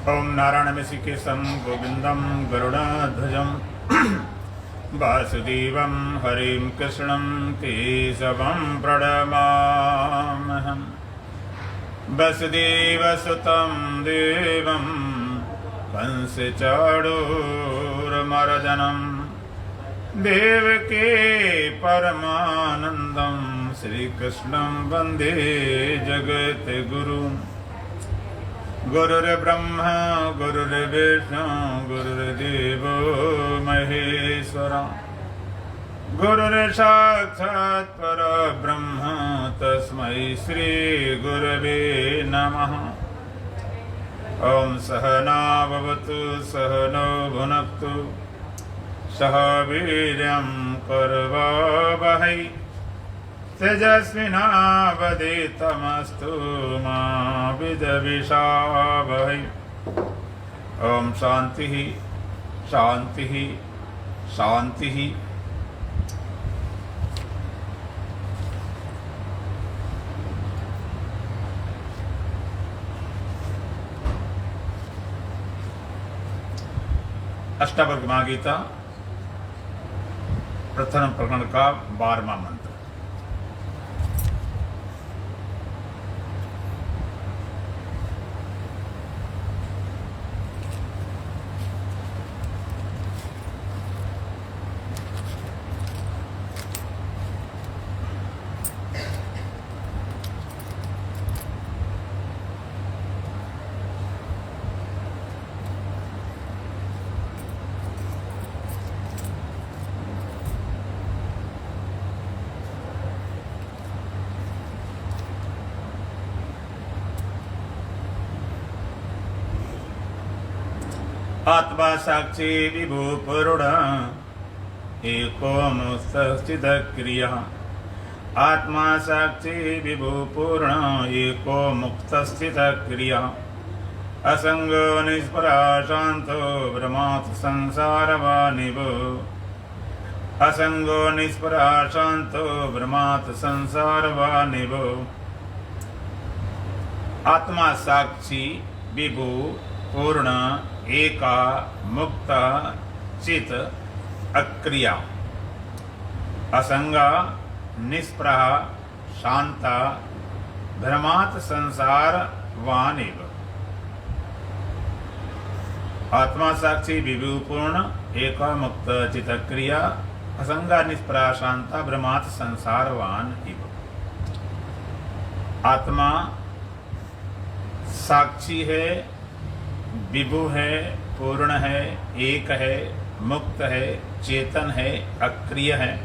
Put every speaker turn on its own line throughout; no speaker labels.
ओम नारायणमिषिकेशं गोविंदं गरुडध्वजं वासुदेवं हरिं कृष्णं केशवं प्रणमाम्यहं। वसुदेवसुतं देवं कंसचाणूरमर्दनं देवकी परमानन्दं श्रीकृष्णं वन्दे जगद्गुरुम्। गुरुर्ब्रह्मा गुरुर्विष्णु गुरुर्देवो महेश्वरा गुरुर्साक्षात् परब्रह्म तस्मै श्री गुरवे नमः। ओम सहना भवतु सहनौ भुनक्तु सह वीर्यं करवावहै तेजस्विनावधीतमस्तु मा विद्विषावहै। ओम शांति शांति शांति। अष्टावक्र गीता प्रथम प्रकरण का 12वां मंत्र। आत्मा साक्षी विभु पुरुण एको मुक्तस्थित क्रिया। आत्मा साक्षी विभु पूर्ण एको मुक्तस्थित क्रिया। असंगो निष्परा शांतो ब्रह्मात् संसारवानिवो। असंगो निष्परा शांतो ब्रह्मात् संसारवानिवो। आत्मा साक्षी विभु पूर्ण एका मुक्त चित अक्रिया। असंगा निष्प्रह शांता भ्रमात् संसार वानिव। आत्मा साक्षी विभुपूर्ण एका मुक्त चित क्रिया। असंगा निष्प्रह शांता भ्रमात् संसार वान इव। आत्मा साक्षी है, विभु है, पूर्ण है, एक है, मुक्त है, चेतन है, अक्रिय है,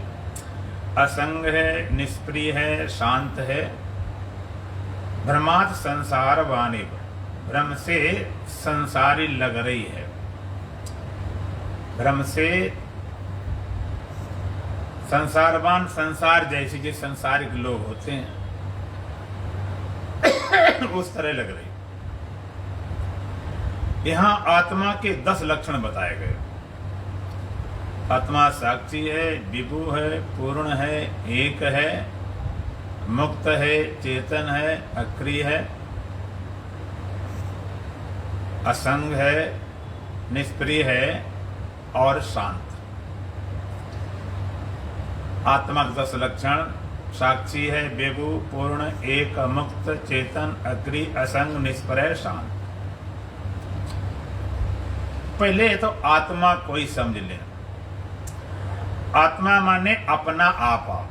असंग है, निष्प्रिय है, शांत है, भ्रमात् संसार वानिव। भ्रम से संसारी लग रही है। भ्रम से संसारवान, संसार जैसे जो संसारिक लोग होते हैं उस तरह लग रही। यहाँ आत्मा के 10 लक्षण बताए गए। आत्मा साक्षी है, विभु है, पूर्ण है, एक है, मुक्त है, चेतन है, अक्रिय है, असंग है, निष्प्रिय है और शांत। आत्मा के 10 लक्षण साक्षी है, विभु, पूर्ण, एक, मुक्त, चेतन, अक्रिय, असंग, निष्प्रिय, शांत। पहले तो आत्मा कोई समझ ले। आत्मा माने अपना आपा।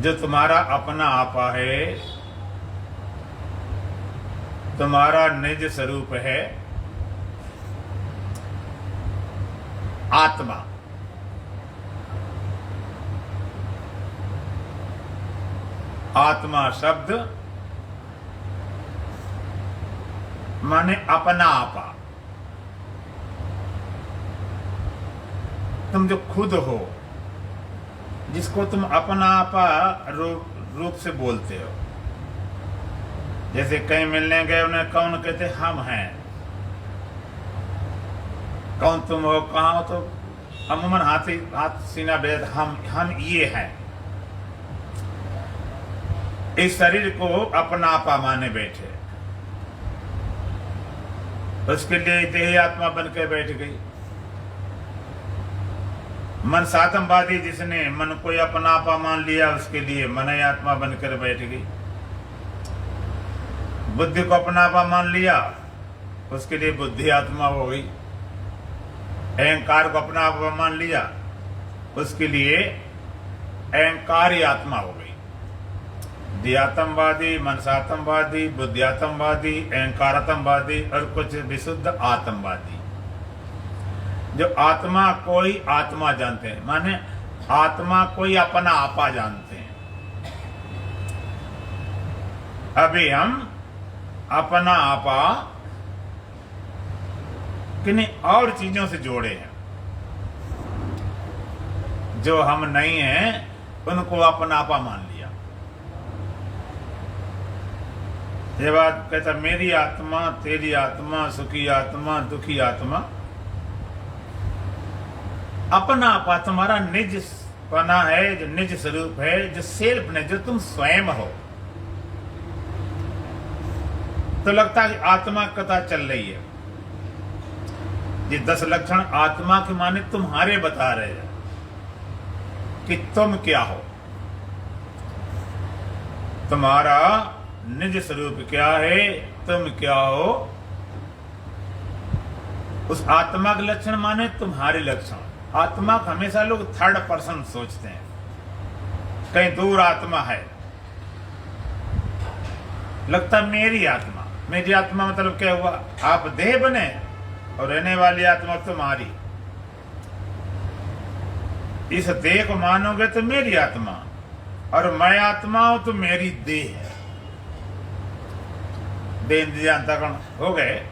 जो तुम्हारा अपना आपा है, तुम्हारा निज स्वरूप है, आत्मा। आत्मा शब्द माने अपना आपा। तुम जो खुद हो, जिसको तुम अपना आपा रूप से बोलते हो। जैसे कहीं मिलने गए, उन्हें कौन कहते? हम हैं। कौन तुम हो, कहाँ हो? तो अमूमन हाथ सीना बेद हम ये हैं। इस शरीर को अपना आपा माने बैठे। उसके लिए देह आत्मा बन के बैठ गई। मन सातमवादी, जिसने मन को अपना आपा मान लिया, उसके लिए मन आत्मा बनकर बैठ गई। बुद्धि को अपना आपा मान लिया, उसके लिए बुद्धि आत्मा हो गई। अहंकार को अपना आपा मान लिया, उसके लिए अहंकारी आत्मा हो गई। देहात्मवादी, मनसात्मवादी, बुद्धियात्मवादी, अहंकारात्मवादी और कुछ विशुद्ध आत्मवादी। जो आत्मा कोई आत्मा जानते हैं, माने आत्मा कोई अपना आपा जानते हैं। अभी हम अपना आपा किन्हीं और चीजों से जोड़े हैं। जो हम नहीं हैं उनको अपना आपा मान लिया। ये बात कहता, मेरी आत्मा, तेरी आत्मा, सुखी आत्मा, दुखी आत्मा। अपना आपा तुम्हारा निज पना है, जो निज स्वरूप है, जो सेल्फ ने, जो तुम स्वयं हो। तो लगता है कि आत्मा कथा चल रही है। ये 10 लक्षण आत्मा के माने तुम्हारे बता रहे हैं कि तुम क्या हो, तुम्हारा निज स्वरूप क्या है, तुम क्या हो। उस आत्मा के लक्षण माने तुम्हारे लक्षण। आत्मा को हमेशा लोग थर्ड पर्सन सोचते हैं, कहीं दूर आत्मा है। लगता मेरी आत्मा। मेरी आत्मा मतलब क्या हुआ? आप देह बने और रहने वाली आत्मा तुम्हारी। इस देह को मानोगे तो मेरी आत्मा, और मैं आत्मा हूं तो मेरी देह है। देह इंद्रिय अंतःकरण हो गए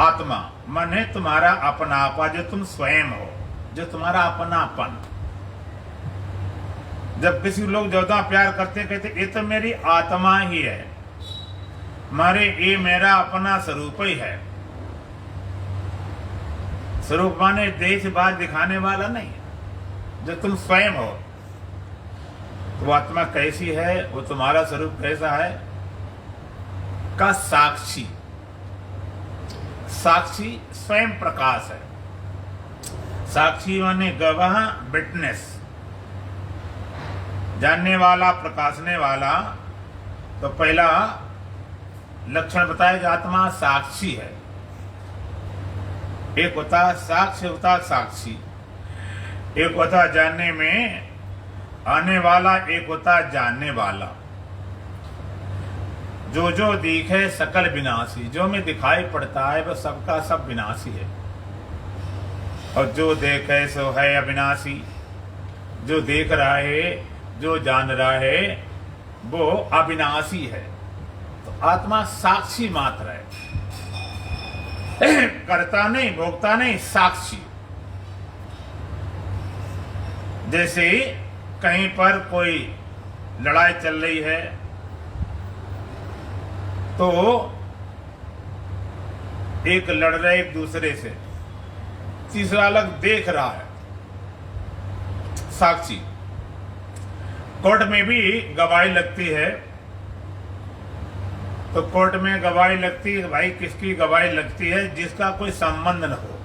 आत्मा, माने तुम्हारा अपना आपा, जो तुम स्वयं हो, जो तुम्हारा अपनापन। जब किसी लोग ज्यादा प्यार करते कहते ये तो मेरी आत्मा ही है, मारे ये मेरा अपना स्वरूप ही है। स्वरूप माने देह से बाहर दिखाने वाला नहीं, जो तुम स्वयं हो। तो आत्मा कैसी है, वो तुम्हारा स्वरूप कैसा है का साक्षी। साक्षी स्वयं प्रकाश है। साक्षी माने गवाह, विटनेस, जानने वाला, प्रकाशने वाला। तो पहला लक्षण बताया कि आत्मा साक्षी है। एक होता साक्ष्य, होता साक्षी। एक होता जानने में आने वाला, एक होता जानने वाला। जो जो दिखे सकल विनाशी, जो में दिखाई पड़ता है वह सबका सब विनाशी है। और जो देखे सो है अविनाशी। जो देख रहा है, जो जान रहा है, वो अविनाशी है। तो आत्मा साक्षी मात्र है, करता नहीं, भोगता नहीं, साक्षी। जैसे कहीं पर कोई लड़ाई चल रही है तो एक लड़ रहे एक दूसरे से, तीसरा अलग देख रहा है, साक्षी। कोर्ट में भी गवाही लगती है, तो कोर्ट में गवाही लगती है, भाई किसकी गवाही लगती है? जिसका कोई संबंध न हो।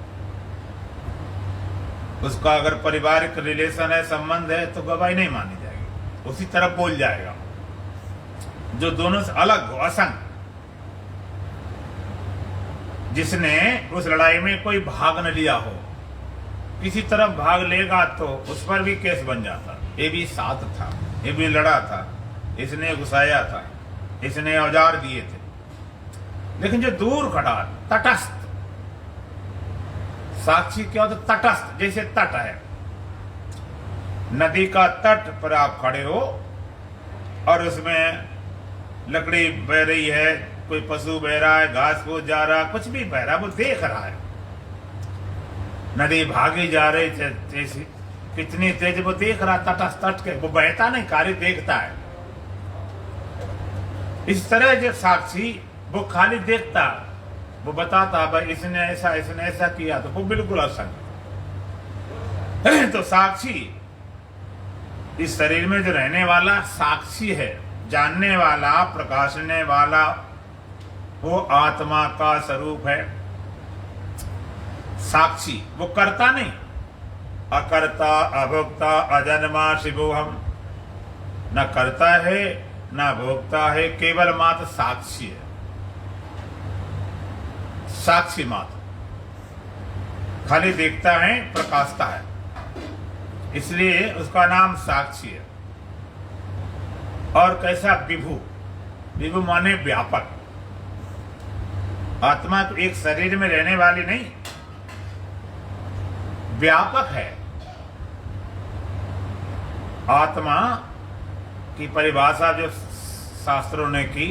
उसका अगर पारिवारिक रिलेशन है, संबंध है, तो गवाही नहीं मानी जाएगी, उसी तरफ बोल जाएगा। जो दोनों से अलग हो, असंग, जिसने उस लड़ाई में कोई भाग न लिया हो, किसी तरफ भाग लेगा तो उस पर भी केस बन जाता। ये भी साथ था, ये भी लड़ा था, इसने घुसाया था, इसने औजार दिए थे। लेकिन जो दूर खड़ा, तटस्थ, साक्षी क्या होता? तटस्थ। जैसे तट है, नदी का तट पर आप खड़े हो और उसमें लकड़ी बह रही है, कोई पशु बह रहा है, घास फूस जा रहा है, कुछ भी बह रहा है, वो देख रहा है। नदी भागी जा रही जैसी, कितनी तेज, वो देख रहा, तटस्थ तट के, वो बहता नहीं, कार्य देखता है। इस तरह जो साक्षी, वो खाली देखता, वो बताता भाई इसने ऐसा किया, तो वो बिल्कुल असंग। तो साक्षी इस शरीर में जो रहने वाला साक्षी है, जानने वाला, प्रकाशने वाला, वो आत्मा का स्वरूप है। साक्षी, वो करता नहीं, अकर्ता अभोक्ता अजन्मा शिवोहम, न करता है न भोगता है, केवल मात्र साक्षी है, साक्षी मात्र, खाली देखता है, प्रकाशता है, इसलिए उसका नाम साक्षी है। और कैसा? विभु, विभु माने व्यापक। आत्मा तो एक शरीर में रहने वाली नहीं, व्यापक है। आत्मा की परिभाषा जो शास्त्रों ने की,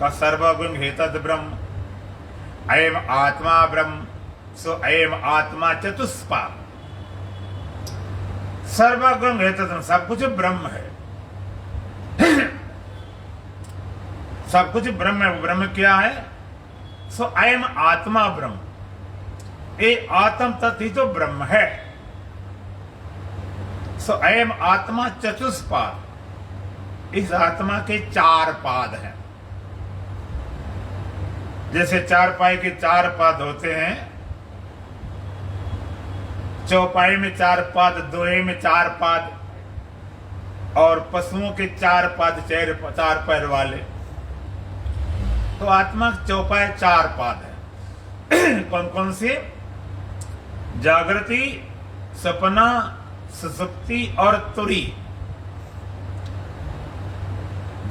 का सर्वगुण हेतद ब्रह्म, अयम आत्मा ब्रह्म, सो अयम आत्मा चतुष्पाद। सर्वगुण हेतद, सब कुछ ब्रह्म है, सब कुछ ब्रह्म है। वो ब्रह्म क्या है? सो अयम आत्मा ब्रह्म, ये आत्म तत्व ही तो ब्रह्म है। सो अयम आत्मा चतुष्पाद, इस आत्मा के 4 पाद हैं। जैसे चारपाई के 4 पाद होते हैं, चौपाई में 4 पाद, दोहे में 4 पाद, और पशुओं के 4 पाद, 4 पैर वाले। तो आत्मा चौपाई 4 पाद है। कौन कौन से? जागृति, सपना, सुषुप्ति और तुरी।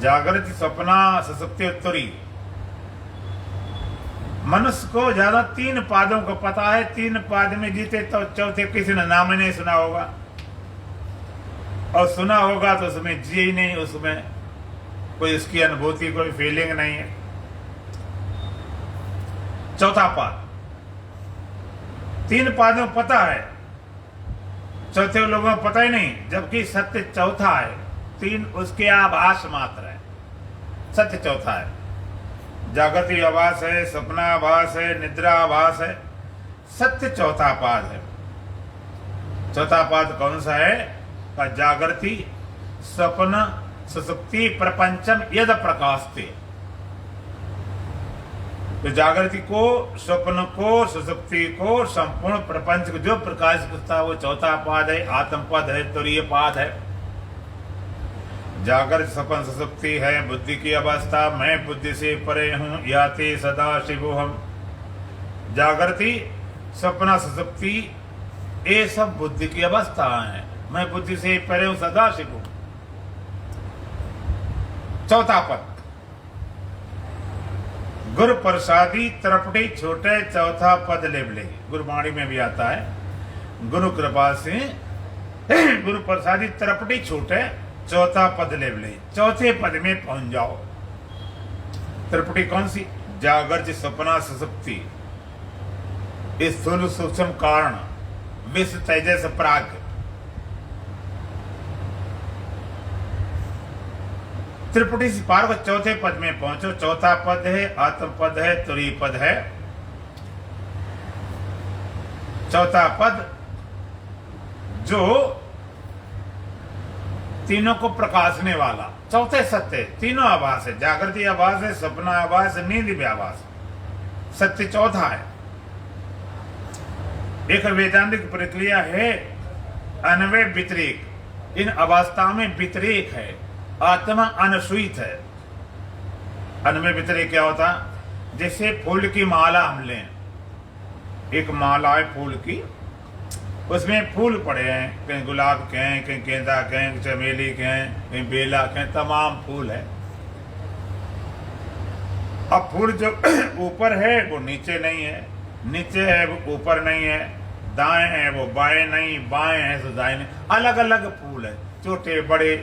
जागृति, सपना, सुषुप्ति और तुरी। मनुष्य को ज्यादा 3 पादों को पता है, 3 पाद में जीते, तो चौथे किसी ने नाम नहीं सुना होगा, और सुना होगा तो उसमें जिए ही नहीं, उसमें कोई इसकी अनुभूति, कोई फीलिंग नहीं है। चौथा पाद, 3 पादों पता है, चौथे लोगों को पता ही नहीं, जबकि सत्य चौथा है। 3 उसके आभास मात्र है, सत्य चौथा है। जागृति आभास है, सपना आभास है, निद्रा आभास है, सत्य चौथा पाद है। चौथा पाद कौन सा है? का जागृति, स्वप्न, सुषुप्ति, प्रपंचम यद प्रकाशते। तो जागृति को, स्वप्न को, सुषुप्ति को, संपूर्ण प्रपंच को जो प्रकाश करता है, वो चौथा पाद है, आत्म पद है, तुरीय पाद है। जागृत, स्वप्न, सुषुप्ति है बुद्धि की अवस्था, मैं बुद्धि से परे हूं, याते सदा शिवोहम। जागृति, स्वप्न, सुषुप्ति, ये सब बुद्धि की अवस्था है, मैं बुद्धि से परे हूं, सदा शिव हूं। चौथा पद, गुरु प्रसादी तरपटी छोटे, चौथा पद लेबले। गुरुवाणी में भी आता है, गुरु कृपा से गुरु प्रसादी तरपटी छोटे, चौथा पद लेबले। चौथे पद में पहुंच जाओ। त्रिपुटी कौन सी? जागृत, सपना, सुषुप्ति, इस स्थूल सूक्ष्म कारण, विश्व, तेजस, प्राग। त्रिपुटी से पार को चौथे पद में पहुंचो। चौथा पद है, आत्म पद है, तुरीय पद है। चौथा पद जो तीनों को प्रकाशने वाला, चौथे सत्य, तीनों आभास है, जागृति आभास है, सपना आभास है, नींद भी आभास, सत्य चौथा है। एक वैदांतिक प्रक्रिया है अन्वय व्यतिरेक, इन अवस्थाओं में व्यतिरेक है, आत्मा अनुसूत है। अन्वय व्यतिरेक क्या होता? जैसे फूल की माला हम लें, एक माला है फूल की, उसमें फूल पड़े हैं, कहीं गुलाब के हैं, कहीं गेंदा के हैं, चमेली के हैं, कहीं बेला के हैं, तमाम फूल है। अब फूल जो ऊपर है वो नीचे नहीं है, नीचे है वो ऊपर नहीं है, दाएं है वो बाएं नहीं, बाएं है तो दाएं नहीं, अलग अलग फूल है, छोटे बड़े,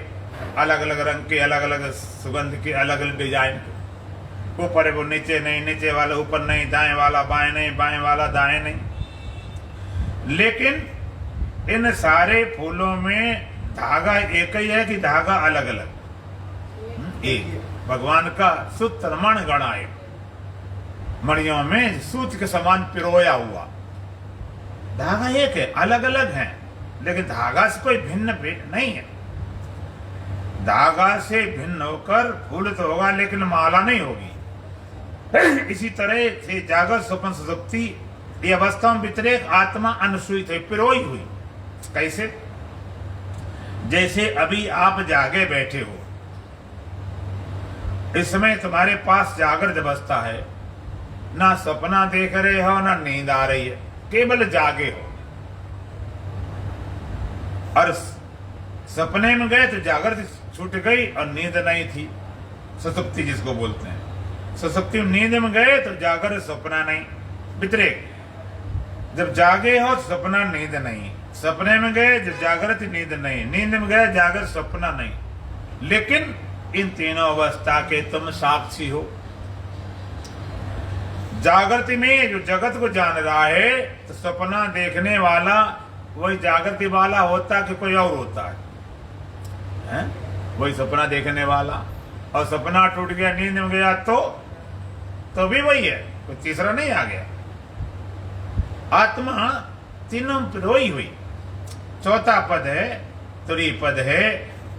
अलग अलग रंग के, अलग अलग सुगंध के, अलग अलग डिजाइन के। ऊपर है वो नीचे नहीं, नीचे वाला ऊपर नहीं, दाएं वाला बाएं नहीं, बाएं वाला दाएं नहीं। लेकिन इन सारे फूलों में धागा एक ही है कि धागा अलग अलग? एक। भगवान का सूत्र मण गणाए, मणियों में सूत के समान पिरोया हुआ, धागा एक है, अलग अलग है, लेकिन धागा से कोई भिन्न नहीं है। धागा से भिन्न होकर फूल तो होगा लेकिन माला नहीं होगी। इसी तरह से जागृत स्वप्न सुषुप्ति ये अवस्था में व्यतिरेक आत्मा अनुसूयित है, पिरोई हुई। कैसे? जैसे अभी आप जागे बैठे हो, इस समय तुम्हारे पास जागृत अवस्था है, ना सपना देख रहे हो ना नींद आ रही है, केवल जागे हो। और सपने में गए तो जागृत छूट गई और नींद नहीं थी, सुषुप्ति जिसको बोलते हैं। सुषुप्ति में नींद में गए तो जागृत सपना नहीं, व्यतिरेक। जब जागे हो सपना नींद नहीं, सपने में गए जब जागृत नींद नहीं, नींद में गए जागृत सपना नहीं। लेकिन इन तीनों अवस्था के तुम साक्षी हो। जागृति में जो जगत को जान रहा है तो सपना देखने वाला वही जागृति वाला होता कि कोई और होता है? वही सपना देखने वाला। और सपना टूट गया, नींद में गया तो भी वही है, कोई तीसरा नहीं आ गया। आत्मा तीनों पिरोई हुई। चौथा पद है, तुरी पद है,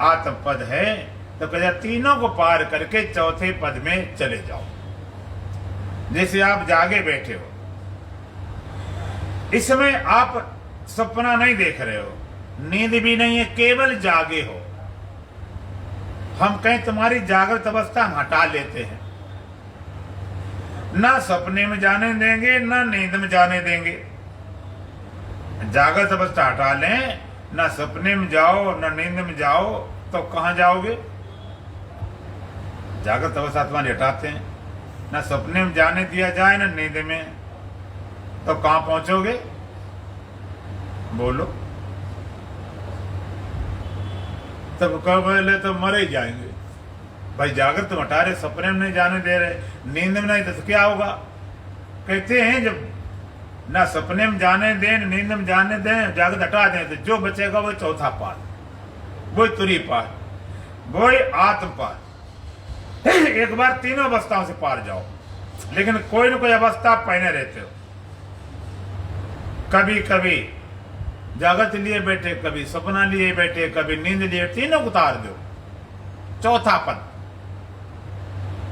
आत्म पद है। तो कहते तीनों को पार करके चौथे पद में चले जाओ। जैसे आप जागे बैठे हो, इस समय आप सपना नहीं देख रहे हो, नींद भी नहीं है, केवल जागे हो। हम कहें तुम्हारी जागृत अवस्था हम हटा लेते हैं, ना सपने में जाने देंगे ना नींद में जाने देंगे। जागृत अवस्था हटा लें, ना सपने में जाओ ना नींद में जाओ, तो कहां जाओगे? जागृत अवस्था तुम्हारी हटाते हैं, ना सपने में जाने दिया जाए ना नींद में, तो कहां पहुंचोगे? बोलो। तब कब बोले तो मर ही जाएंगे। भाई जागृत तुम हटा रहे, सपने में नहीं जाने दे रहे, नींद में नहीं, तो क्या होगा? कहते हैं जब ना सपने में जाने दें नींद में जाने दें, जागृत हटा दें, तो जो बचेगा वो चौथा पाद, वो तुरी पाद, वो आत्म पाद। एक बार तीनों अवस्थाओं से पार जाओ। लेकिन कोई ना कोई अवस्था आप पहने रहते हो। कभी कभी जागृत लिए बैठे, कभी सपना लिए बैठे, कभी नींद लिए, तीनों उतार दो। चौथा पद,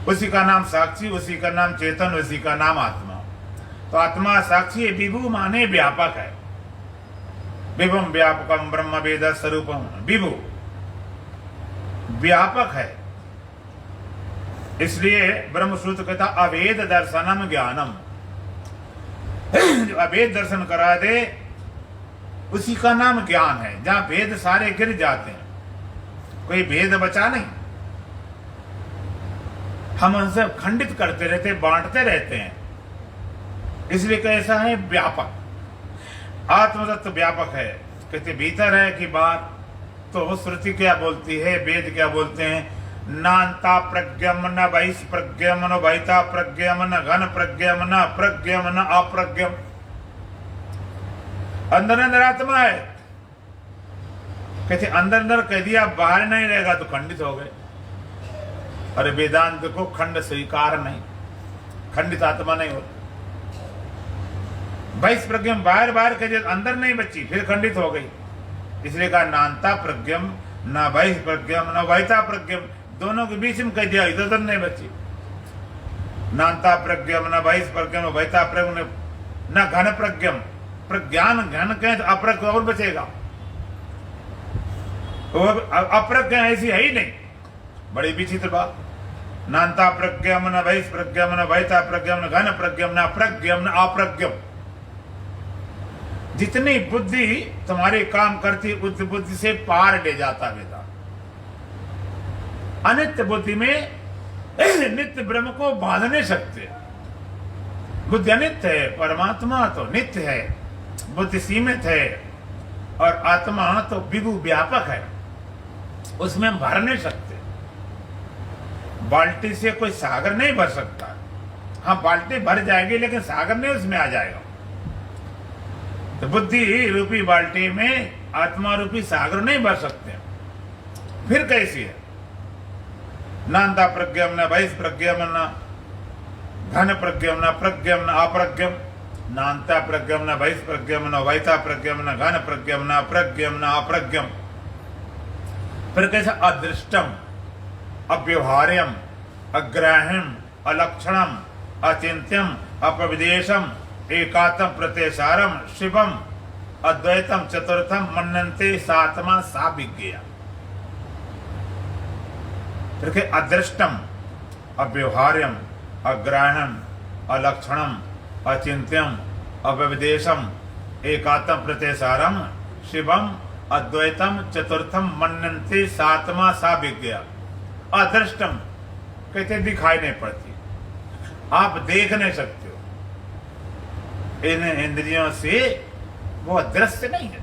उसी का नाम साक्षी, उसी का नाम चेतन, उसी का नाम आत्मा। तो आत्मा साक्षी है, विभु माने व्यापक है। विभुम व्यापकम ब्रह्म वेद स्वरूपम, विभु व्यापक है। इसलिए ब्रह्म सूत्र कहता अवेद दर्शनम ज्ञानम। जो अवेद दर्शन करा दे उसी का नाम ज्ञान है। जहां भेद सारे गिर जाते हैं, कोई भेद बचा नहीं। हम उनसे खंडित करते रहते, बांटते रहते हैं। इसलिए कैसा है? व्यापक। आत्मतत्व व्यापक है। कहते भीतर है कि बाहर? तो श्रुति क्या बोलती है, वेद क्या बोलते हैं? नान्ता प्रज्ञम न बहिष प्रज्ञम न वहिता प्रज्ञम न घन प्रज्ञम न अप्रज्ञम न अप्रज्ञम। अंदर अंदर आत्मा है। कहते अंदर अंदर कह दिया, बाहर नहीं रहेगा तो खंडित हो गए। अरे वेदांत को खंड स्वीकार नहीं, खंडित आत्मा नहीं होती। बहिष प्रज्ञम बाहर बाहर कह दिया, अंदर नहीं बची, फिर खंडित हो गई। इसलिए कहा नान्ता प्रज्ञम न बहिष प्रज्ञम न वहिता प्रज्ञम। दोनों के बीच में कह दिया, इधर उधर नहीं बची। नान्ता प्रज्ञम न बहिष प्रज्ञम वहिता प्रज्ञम न घन प्रज्ञम। प्रज्ञान घन कहें तो अप्रज्ञ और बचेगा। अप्रज्ञ ऐसी है ही नहीं। बड़ी विचित्र बात। नान्ता प्रज्ञम न बहिष प्रज्ञम न वहिता प्रज्ञम न घन प्रज्ञम न अप्रज्ञम न अप्रज्ञम। जितनी बुद्धि तुम्हारे काम करती, उस बुद्धि से पार ले जाता वेदांत। अनित्य बुद्धि में नित्य ब्रह्म को बांध नहीं सकते। बुद्धि अनित्य है, परमात्मा तो नित्य है। बुद्धि सीमित है और आत्मा तो विभु व्यापक है, उसमें हम भर नहीं सकते। बाल्टी से कोई सागर नहीं भर सकता। हाँ, बाल्टी भर जाएगी लेकिन सागर नहीं उसमें आ जाएगा। तो बुद्धि रूपी बाल्टी में आत्मा रूपी सागर नहीं भर सकते। फिर कैसी है? नान्ता प्रज्ञम न बहिष प्रज्ञम न घन प्रज्ञम न प्रज्ञम न अप्रज्ञम। नान्ता प्रज्ञम न बहिष प्रज्ञम न वहिता प्रज्ञम न घन प्रज्ञम न प्रज्ञम न अप्रज्ञम। फिर कैसा? अदृष्टम, अव्यवहार्यम, अग्राह्यम, अलक्षणम, अचिंत्यम अपविदेशम एकात्म प्रत्यसारम शिवम अद्वैतम चतुर्थम मन्यन्ते सात्मा सा विज्ञेया। देखिए, अदृष्टम अव्यवहार्यम अग्राह्यम अलक्षणम अचिंत्यम अव्यवदेशम एकात्म प्रत्यसारम शिवम अद्वैतम चतुर्थम मन्यन्ते सात्मा सा विज्ञेया। अदृष्टम कहते दिखाई नहीं पड़ती, आप देख नहीं सकते हो, इन इंद्रियों से वो दृश्य नहीं है,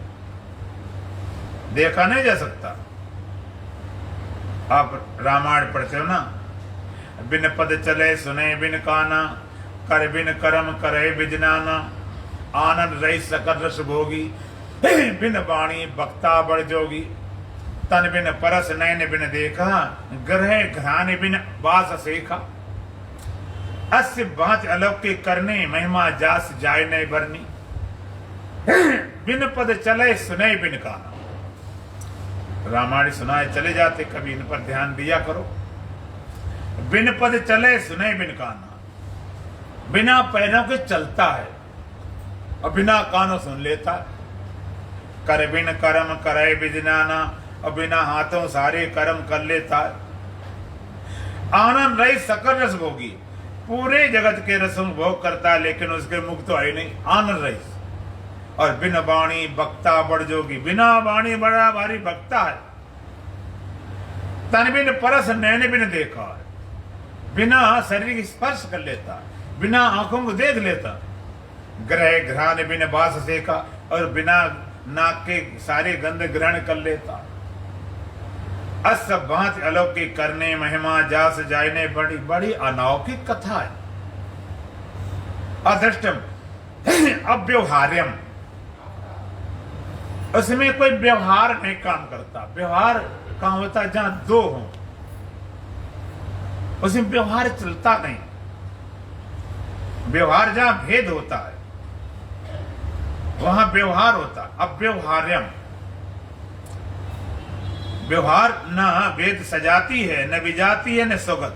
देखा नहीं जा सकता। आप रामायण पढ़ते हो ना, बिन पद चले सुने बिन काना, कर बिन कर्म करे बिजनाना, आनंद रही सकल रस भोगी, बिन वाणी बक्ता बड़ जोगी, तन बिन परस नैन बिन देखा, ग्रह घराने बिन बास सेखा, अस्य बात अलौकिक करने महिमा जास जाय नहीं भरनी, बिन पद चले सुने बिन काना। रामायण सुनाए चले जाते, कभी इन पर ध्यान दिया करो। बिन पद चले सुने बिन काना, बिना पैरों के चलता है और बिना कानों सुन लेता है। कर बिन कर्म करे बिजनाना, और बिना हाथों सारे कर्म कर लेता है। आनंद रही सकल रस भोगी, पूरे जगत के रसों भोग करता है, लेकिन उसके मुख तो है नहीं, आनंद रही। और बिन वाणी बक्ता बड़ जोगी, बिना वाणी बड़ा भारी बक्ता है। तन बिन परस नैन बिन देखा है, बिना शरीर की स्पर्श कर लेता, बिना आंखों को देख लेता। ग्रह घ्राण बिन बास सेका, और बिना नाक के सारे गंध ग्रहण कर लेता। अस भांति अलौकिक करने महिमा जास जायने, बड़ी बड़ी अलौकिक कथा है। अदृष्टम अव्यवहार्यम, उसमें कोई व्यवहार नहीं काम करता। व्यवहार कहां होता है? जहां दो हों, उसमें व्यवहार चलता नहीं। व्यवहार जहां भेद होता है वहां व्यवहार होता। अव्यवहार्यम, व्यवहार न भेद सजाती है, न विजाती है, न स्वगत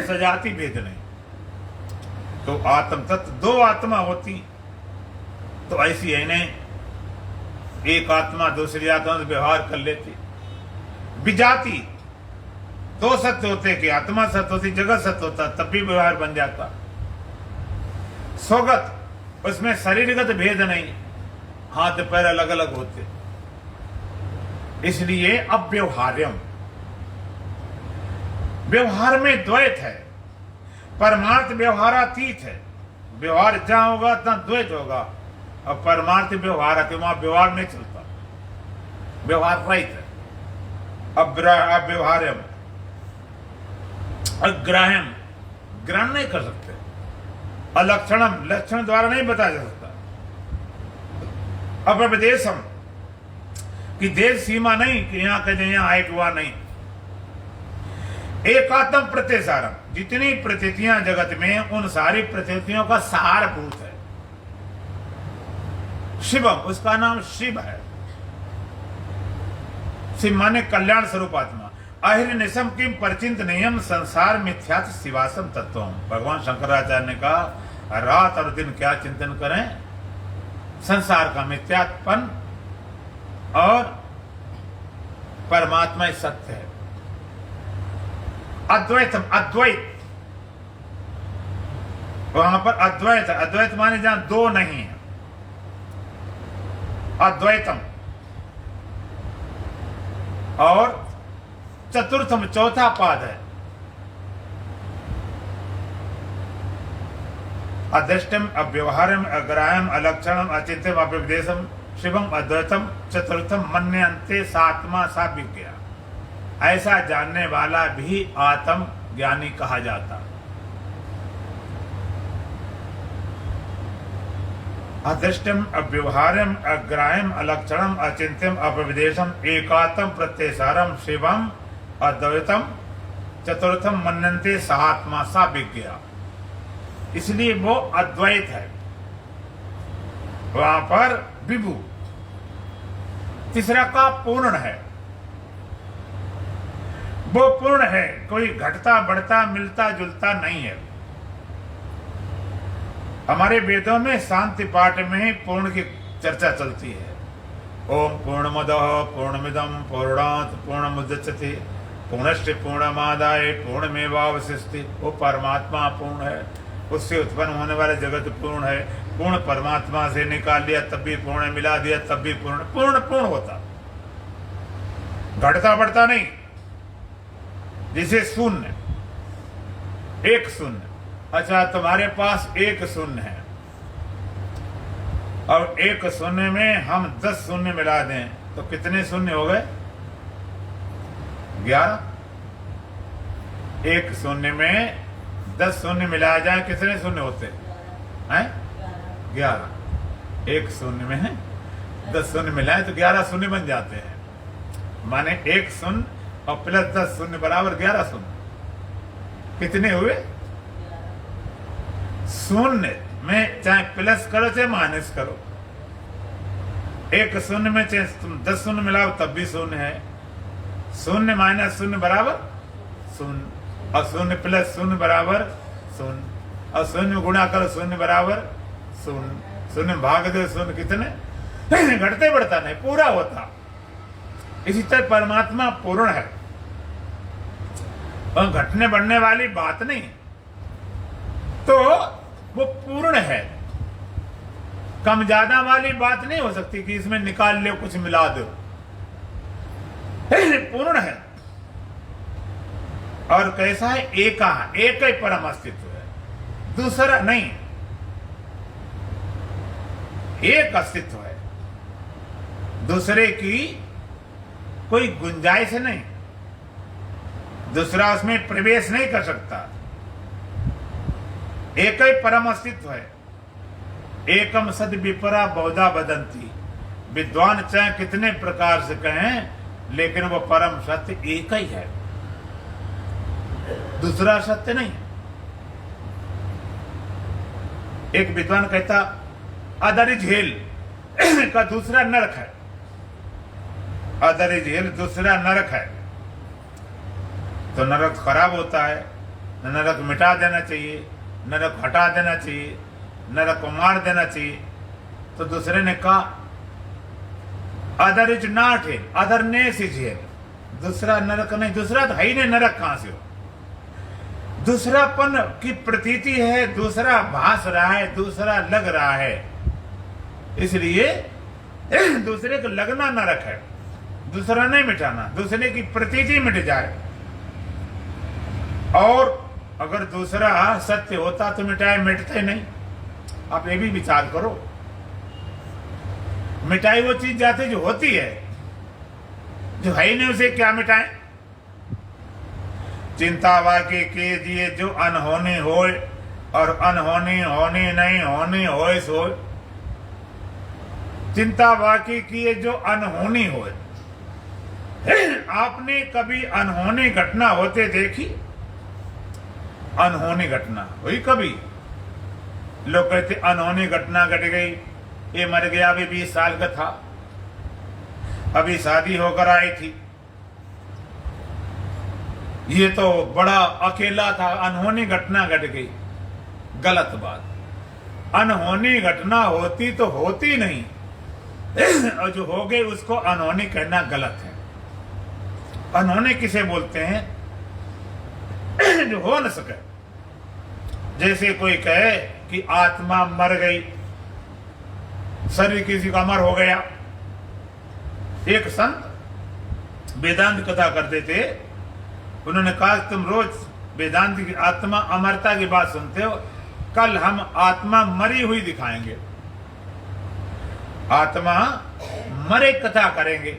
सजाती भेद नहीं। तो आत्म तत्व दो आत्मा होती तो ऐसी है नहीं, एक आत्मा दूसरी आत्मा से व्यवहार कर लेती। विजाती, दो सत्य होते कि आत्मा सत्य होती, जगत सत्य होता, तब भी व्यवहार बन जाता। स्वगत, उसमें शरीरगत भेद नहीं, हाथ पैर अलग अलग होते, इसलिए अव्यवहार्यम। व्यवहार में द्वैत है, परमार्थ व्यवहारातीत है। व्यवहार जहां होगा तहां द्वैत होगा, और परमार्थ व्यवहार आते वहां व्यवहार नहीं चलता, व्यवहार रहित है। अव्यवहार्यम, अग्राह्यम, ग्रहण नहीं कर सकते। अलक्षणम, लक्षण द्वारा नहीं बताया जा सकता। अपविदेशम, कि देश सीमा नहीं कि यहां कहते यहां आए कि वहां नहीं। एकात्म प्रत्यसारम, जितनी प्रतीतियां जगत में, उन सारी प्रतीतियों का सारभूत है शिवम, उसका नाम शिव है। शिव माने कल्याण स्वरूप आत्मा। अहिर निशम किम परचिंत नियम संसार मिथ्यात् शिवासम तत्वम। भगवान शंकराचार्य ने कहा रात और दिन क्या चिंतन करें? संसार का मिथ्यात्पन और परमात्मा ही सत्य है। अद्वैतम, अद्वैत, वहां पर अद्वैत, अद्वैत माने जहां दो नहीं है, अद्वैतम। और चतुर्थम, चौथा पाद है अदृष्टम अव्यवहारम अग्राह्यम अलक्षणम अचिंत्यम अव्यवदेशम शिवम अद्वैतम चतुर्थम मन्यन्ते सात्मा सा विज्ञा। ऐसा जानने वाला भी आत्म ज्ञानी कहा जाता। अदृष्टम अव्यवहारम अग्राह्यम अलक्षणम अचिंत्यम अव्यवदेशम एकात्म प्रत्यसारम शिवम अद्वैतम चतुर्थम मन्यन्ते सात्मा सा विज्ञा। इसलिए वो अद्वैत है, वहां पर विभु। तीसरा का पूर्ण है, वो पूर्ण है, कोई घटता बढ़ता मिलता जुलता नहीं है। हमारे वेदों में शांति पाठ में पूर्ण की चर्चा चलती है। ओम पूर्णमदः पूर्णमिदं पूर्णात् पूर्णमुदच्यते पूर्णस्य पूर्णमादाय पूर्णमेवावशिष्यते। वो परमात्मा पूर्ण है, उससे उत्पन्न होने वाले जगत पूर्ण है। पूर्ण परमात्मा से निकाल लिया तब भी पूर्ण, मिला दिया तब भी पूर्ण। पूर्ण पूर्ण होता, घटता बढ़ता नहीं। जिसे शून्य, एक शून्य। अच्छा, तुम्हारे पास एक शून्य है और एक शून्य में हम 10 शून्य मिला दें तो कितने शून्य हो गए? 11। एक शून्य में 10 शून्य मिलाया जाए कितने शून्य होते हैं? 11। एक शून्य में है 10 शून्य मिलाए तो 11 शून्य बन जाते हैं। माने एक शून्य और प्लस 10 शून्य बराबर 11 शून्य। कितने हुए? शून्य में चाहे प्लस करो चाहे माइनस करो, एक शून्य में चाहे तुम 10 शून्य मिलाओ तब भी शून्य है। शून्य माइनस शून्य बराबर शून्य, और शून्य प्लस शून्य बराबर शून्य, और शून्य गुणा करो शून्य बराबर शून्य। शून्य भाग दो शून्य, कितने? घटते बढ़ता नहीं, पूरा होता। इसी तरह परमात्मा पूर्ण है और घटने बढ़ने वाली बात नहीं, तो वो पूर्ण है। कम ज्यादा वाली बात नहीं हो सकती कि इसमें निकाल लो कुछ मिला दो। पूर्ण है। और कैसा है? एका, एक ही परम अस्तित्व है, दूसरा नहीं। एक अस्तित्व है, दूसरे की कोई गुंजाइश नहीं, दूसरा उसमें प्रवेश नहीं कर सकता। एक ही परम अस्तित्व है। एकम सद विपरा बहुधा बदंती। विद्वान चाहे कितने प्रकार से कहें, लेकिन वो परम सत्य एक ही है, दूसरा सत्य नहीं। एक विद्वान कहता अदर इज हेल का दूसरा नरक है। अदर इज हेल दूसरा नरक है। तो नरक खराब होता है, नरक मिटा देना चाहिए, नरक हटा देना चाहिए, नरक को मार देना चाहिए। तो दूसरे ने कहा other is not hello, otherness is hello. दूसरा नरक नहीं, दूसरा तो है ही नहीं, नरक कहां से हो? दूसरापन की प्रतीति है, दूसरा भास रहा है, दूसरा लग रहा है, इसलिए दूसरे को लगना नरक है। दूसरा नहीं मिटाना, दूसरे की प्रतीति मिट जाए। और अगर दूसरा सत्य होता तो मिटाए, मिटते नहीं। आप ये भी विचार करो, मिटाई वो चीज जाती जो होती है, जो है ही नहीं उसे क्या मिटाए? चिंता वाके के दिए जो अनहोनी होए, और अनहोनी होनी नहीं, होनी होए सोए। चिंता वाके किए जो अनहोनी होए। आपने कभी अनहोनी घटना होते देखी? अनहोनी घटना हुई कभी? लोग कहते अनहोनी घटना घट गई, ये मर गया, अभी 20 साल का था, अभी शादी होकर आई थी, ये तो बड़ा अकेला था, अनहोनी घटना घट गई। गलत बात। अनहोनी घटना होती तो होती नहीं, और जो हो गई उसको अनहोनी कहना गलत है। अनहोनी किसे बोलते हैं? जो हो न सके। जैसे कोई कहे कि आत्मा मर गई, शरीर किसी का अमर हो गया। एक संत वेदांत कथा करते थे, उन्होंने कहा तुम रोज वेदांत की आत्मा अमरता की बात सुनते हो, कल हम आत्मा मरी हुई दिखाएंगे, आत्मा मरे कथा करेंगे,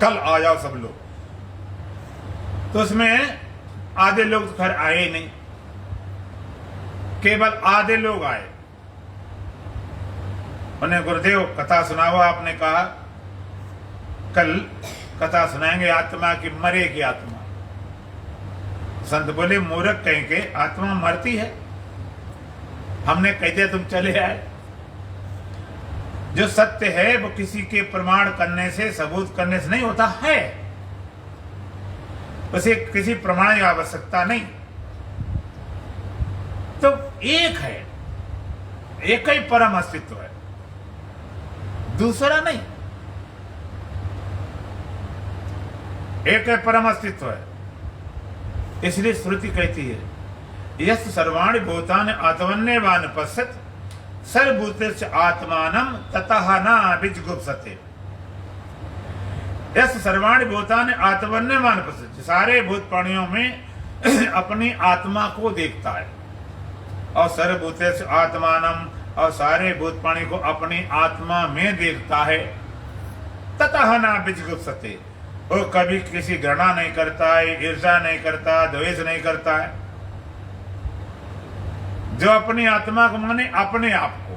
कल आ जाओ सब लोग। तो उसमें आधे लोग तो खैर आए ही नहीं, केवल आधे लोग आए। उन्हें गुरुदेव कथा सुनाओ, आपने कहा कल कथा सुनाएंगे आत्मा की, मरेगी आत्मा। संत बोले मूर्ख कहीं के, आत्मा मरती है, हमने कह दिया तुम चले आए। जो सत्य है वो किसी के प्रमाण करने से, सबूत करने से नहीं होता है, उसे किसी प्रमाण की आवश्यकता नहीं। तो एक है, एक ही परम अस्तित्व है, दूसरा नहीं, एक है परम अस्तित्व है। इसलिए श्रुति कहती है यस सर्वाणि भूतानि आत्मन्यवान पश्यत सर्वभूतेषु आत्मानं ततः न विजुगुप्सते। यस सर्वाणि भूतानि आत्मन्यवान पश्यत, सारे भूत प्राणियों में अपनी आत्मा को देखता है, और सर्वभूतेषु आत्मानं, और सारे भूत प्राणी को अपनी आत्मा में देखता है। ततः न विजुगुप्सते, वो कभी किसी घृणा नहीं करता है, ईर्ष्या नहीं करता, द्वेष नहीं करता है। जो अपनी आत्मा को माने अपने आप को,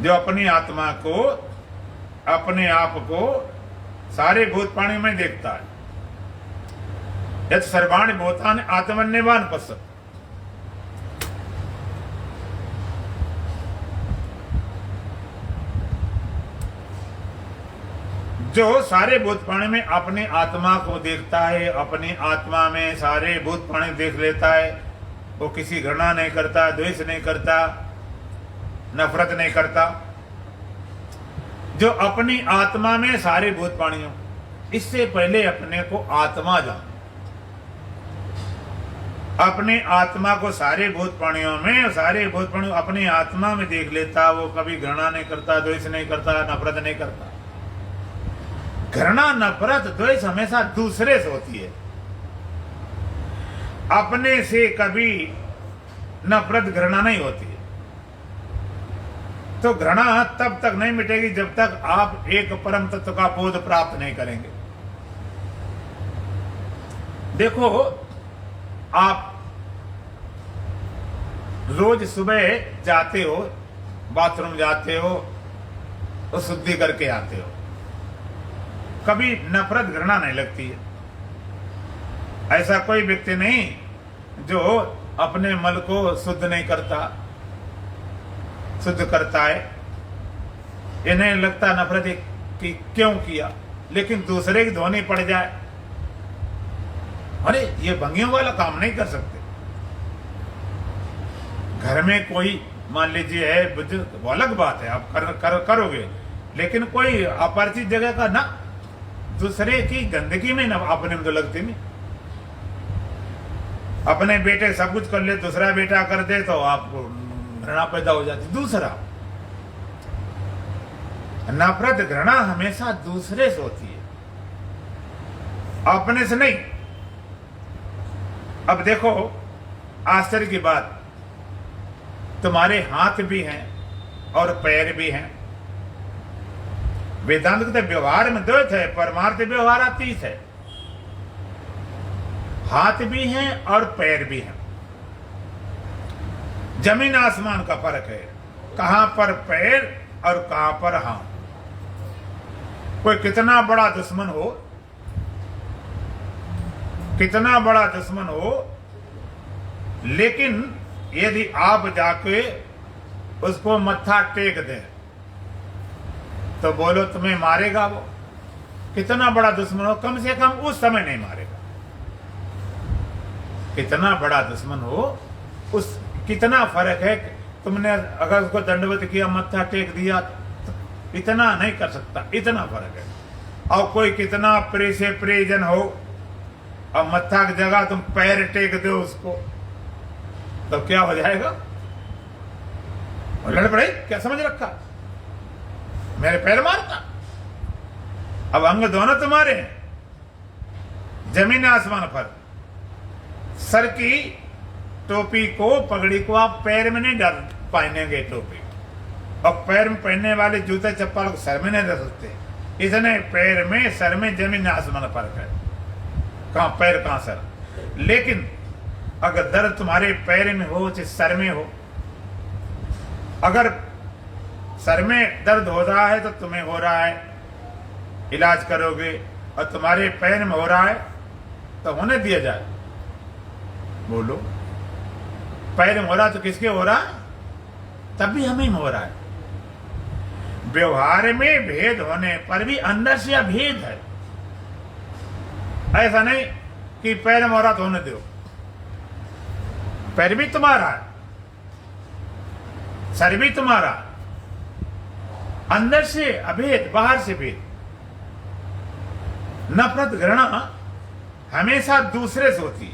जो अपनी आत्मा को, अपने आप को सारे भूत प्राणी में देखता है। यत् सर्वाणि भूतानि आत्मन्यवान पश्यति। जो सारे भूत प्राणी में अपनी आत्मा को देखता है, अपनी आत्मा में सारे भूत प्राणी देख लेता है, वो किसी घृणा नहीं करता, द्वेष नहीं करता, नफरत नहीं करता। जो अपनी आत्मा में सारे भूत प्राणियों, इससे पहले अपने को आत्मा जान, अपने आत्मा को सारे भूत प्राणियों में, सारे भूत प्राणी अपनी आत्मा में देख लेता, वो कभी घृणा नहीं करता, द्वेष नहीं करता, नफरत नहीं करता। घृणा, नफरत, द्वेष हमेशा दूसरे से होती है, अपने से कभी नफरत घृणा नहीं होती है। तो घृणा तब तक नहीं मिटेगी जब तक आप एक परम तत्व का बोध प्राप्त नहीं करेंगे। देखो, आप रोज सुबह जाते हो, बाथरूम जाते हो, तो शुद्धि करके आते हो, कभी नफरत घृणा नहीं लगती है। ऐसा कोई व्यक्ति नहीं जो अपने मल को शुद्ध नहीं करता, शुद्ध करता है। इन्हें लगता नफरत कि क्यों किया, लेकिन दूसरे की धोनी पड़ जाए, अरे ये भंगियों वाला काम नहीं कर सकते। घर में कोई मान लीजिए है बुजुर्ग, वो अलग बात है, आप करोगे, लेकिन कोई अपरिचित जगह का ना, दूसरे की गंदगी में ना अपने में तो लगती नहीं। अपने बेटे सब कुछ कर ले, दूसरा बेटा कर दे तो आपको घृणा पैदा हो जाती। दूसरा, नफरत घृणा हमेशा दूसरे से होती है, अपने से नहीं। अब देखो आश्चर्य की बात, तुम्हारे हाथ भी हैं और पैर भी हैं। वेदांत के व्यवहार में द्वैत है, परमार्थ व्यवहार अतीत है। हाथ भी हैं और पैर भी हैं, जमीन आसमान का फर्क है, कहां पर पैर और कहां पर हाथ। कोई कितना बड़ा दुश्मन हो, कितना बड़ा दुश्मन हो, लेकिन यदि आप जाके उसको मत्था टेक दें तो बोलो तुम्हें मारेगा वो। कितना बड़ा दुश्मन हो, कम से कम उस समय नहीं मारेगा। कितना बड़ा दुश्मन हो, उस कितना फर्क है। तुमने अगर उसको दंडवत किया, मत्था टेक दिया, तो इतना नहीं कर सकता, इतना फर्क है। और कोई कितना प्रिय से प्रियजन हो और मत्था की जगह तुम पैर टेक दो उसको, तो क्या हो जाएगा? लड़ पड़े, क्या समझ रखा, मेरे पैर मारता। अब अंग दोनों तुम्हारे हैं, जमीन आसमान फर्क। सर की टोपी को, पगड़ी को आप पैर में नहीं डाल पहनेंगे टोपी, और पैर में पहनने वाले जूते चप्पल को सर में नहीं रख सकते। इसने पैर में, सर में जमीन आसमान फर्क है, कहां पैर कहां सर। लेकिन अगर दर्द तुम्हारे पैर में हो चाहे सर में हो, अगर सर में दर्द हो रहा है तो तुम्हें हो रहा है, इलाज करोगे, और तुम्हारे पैर में हो रहा है तो होने दिया जाए। बोलो, पैर में हो रहा तो किसके हो रहा है? तभी हमें हो रहा है। व्यवहार में भेद होने पर भी अंदर से अभेद है। ऐसा नहीं कि पैर में हो रहा तो होने दो, पैर भी तुम्हारा है, सर भी तुम्हारा, अंदर से अभेद, बाहर से भेद। नफरत घृणा हमेशा दूसरे से होती है,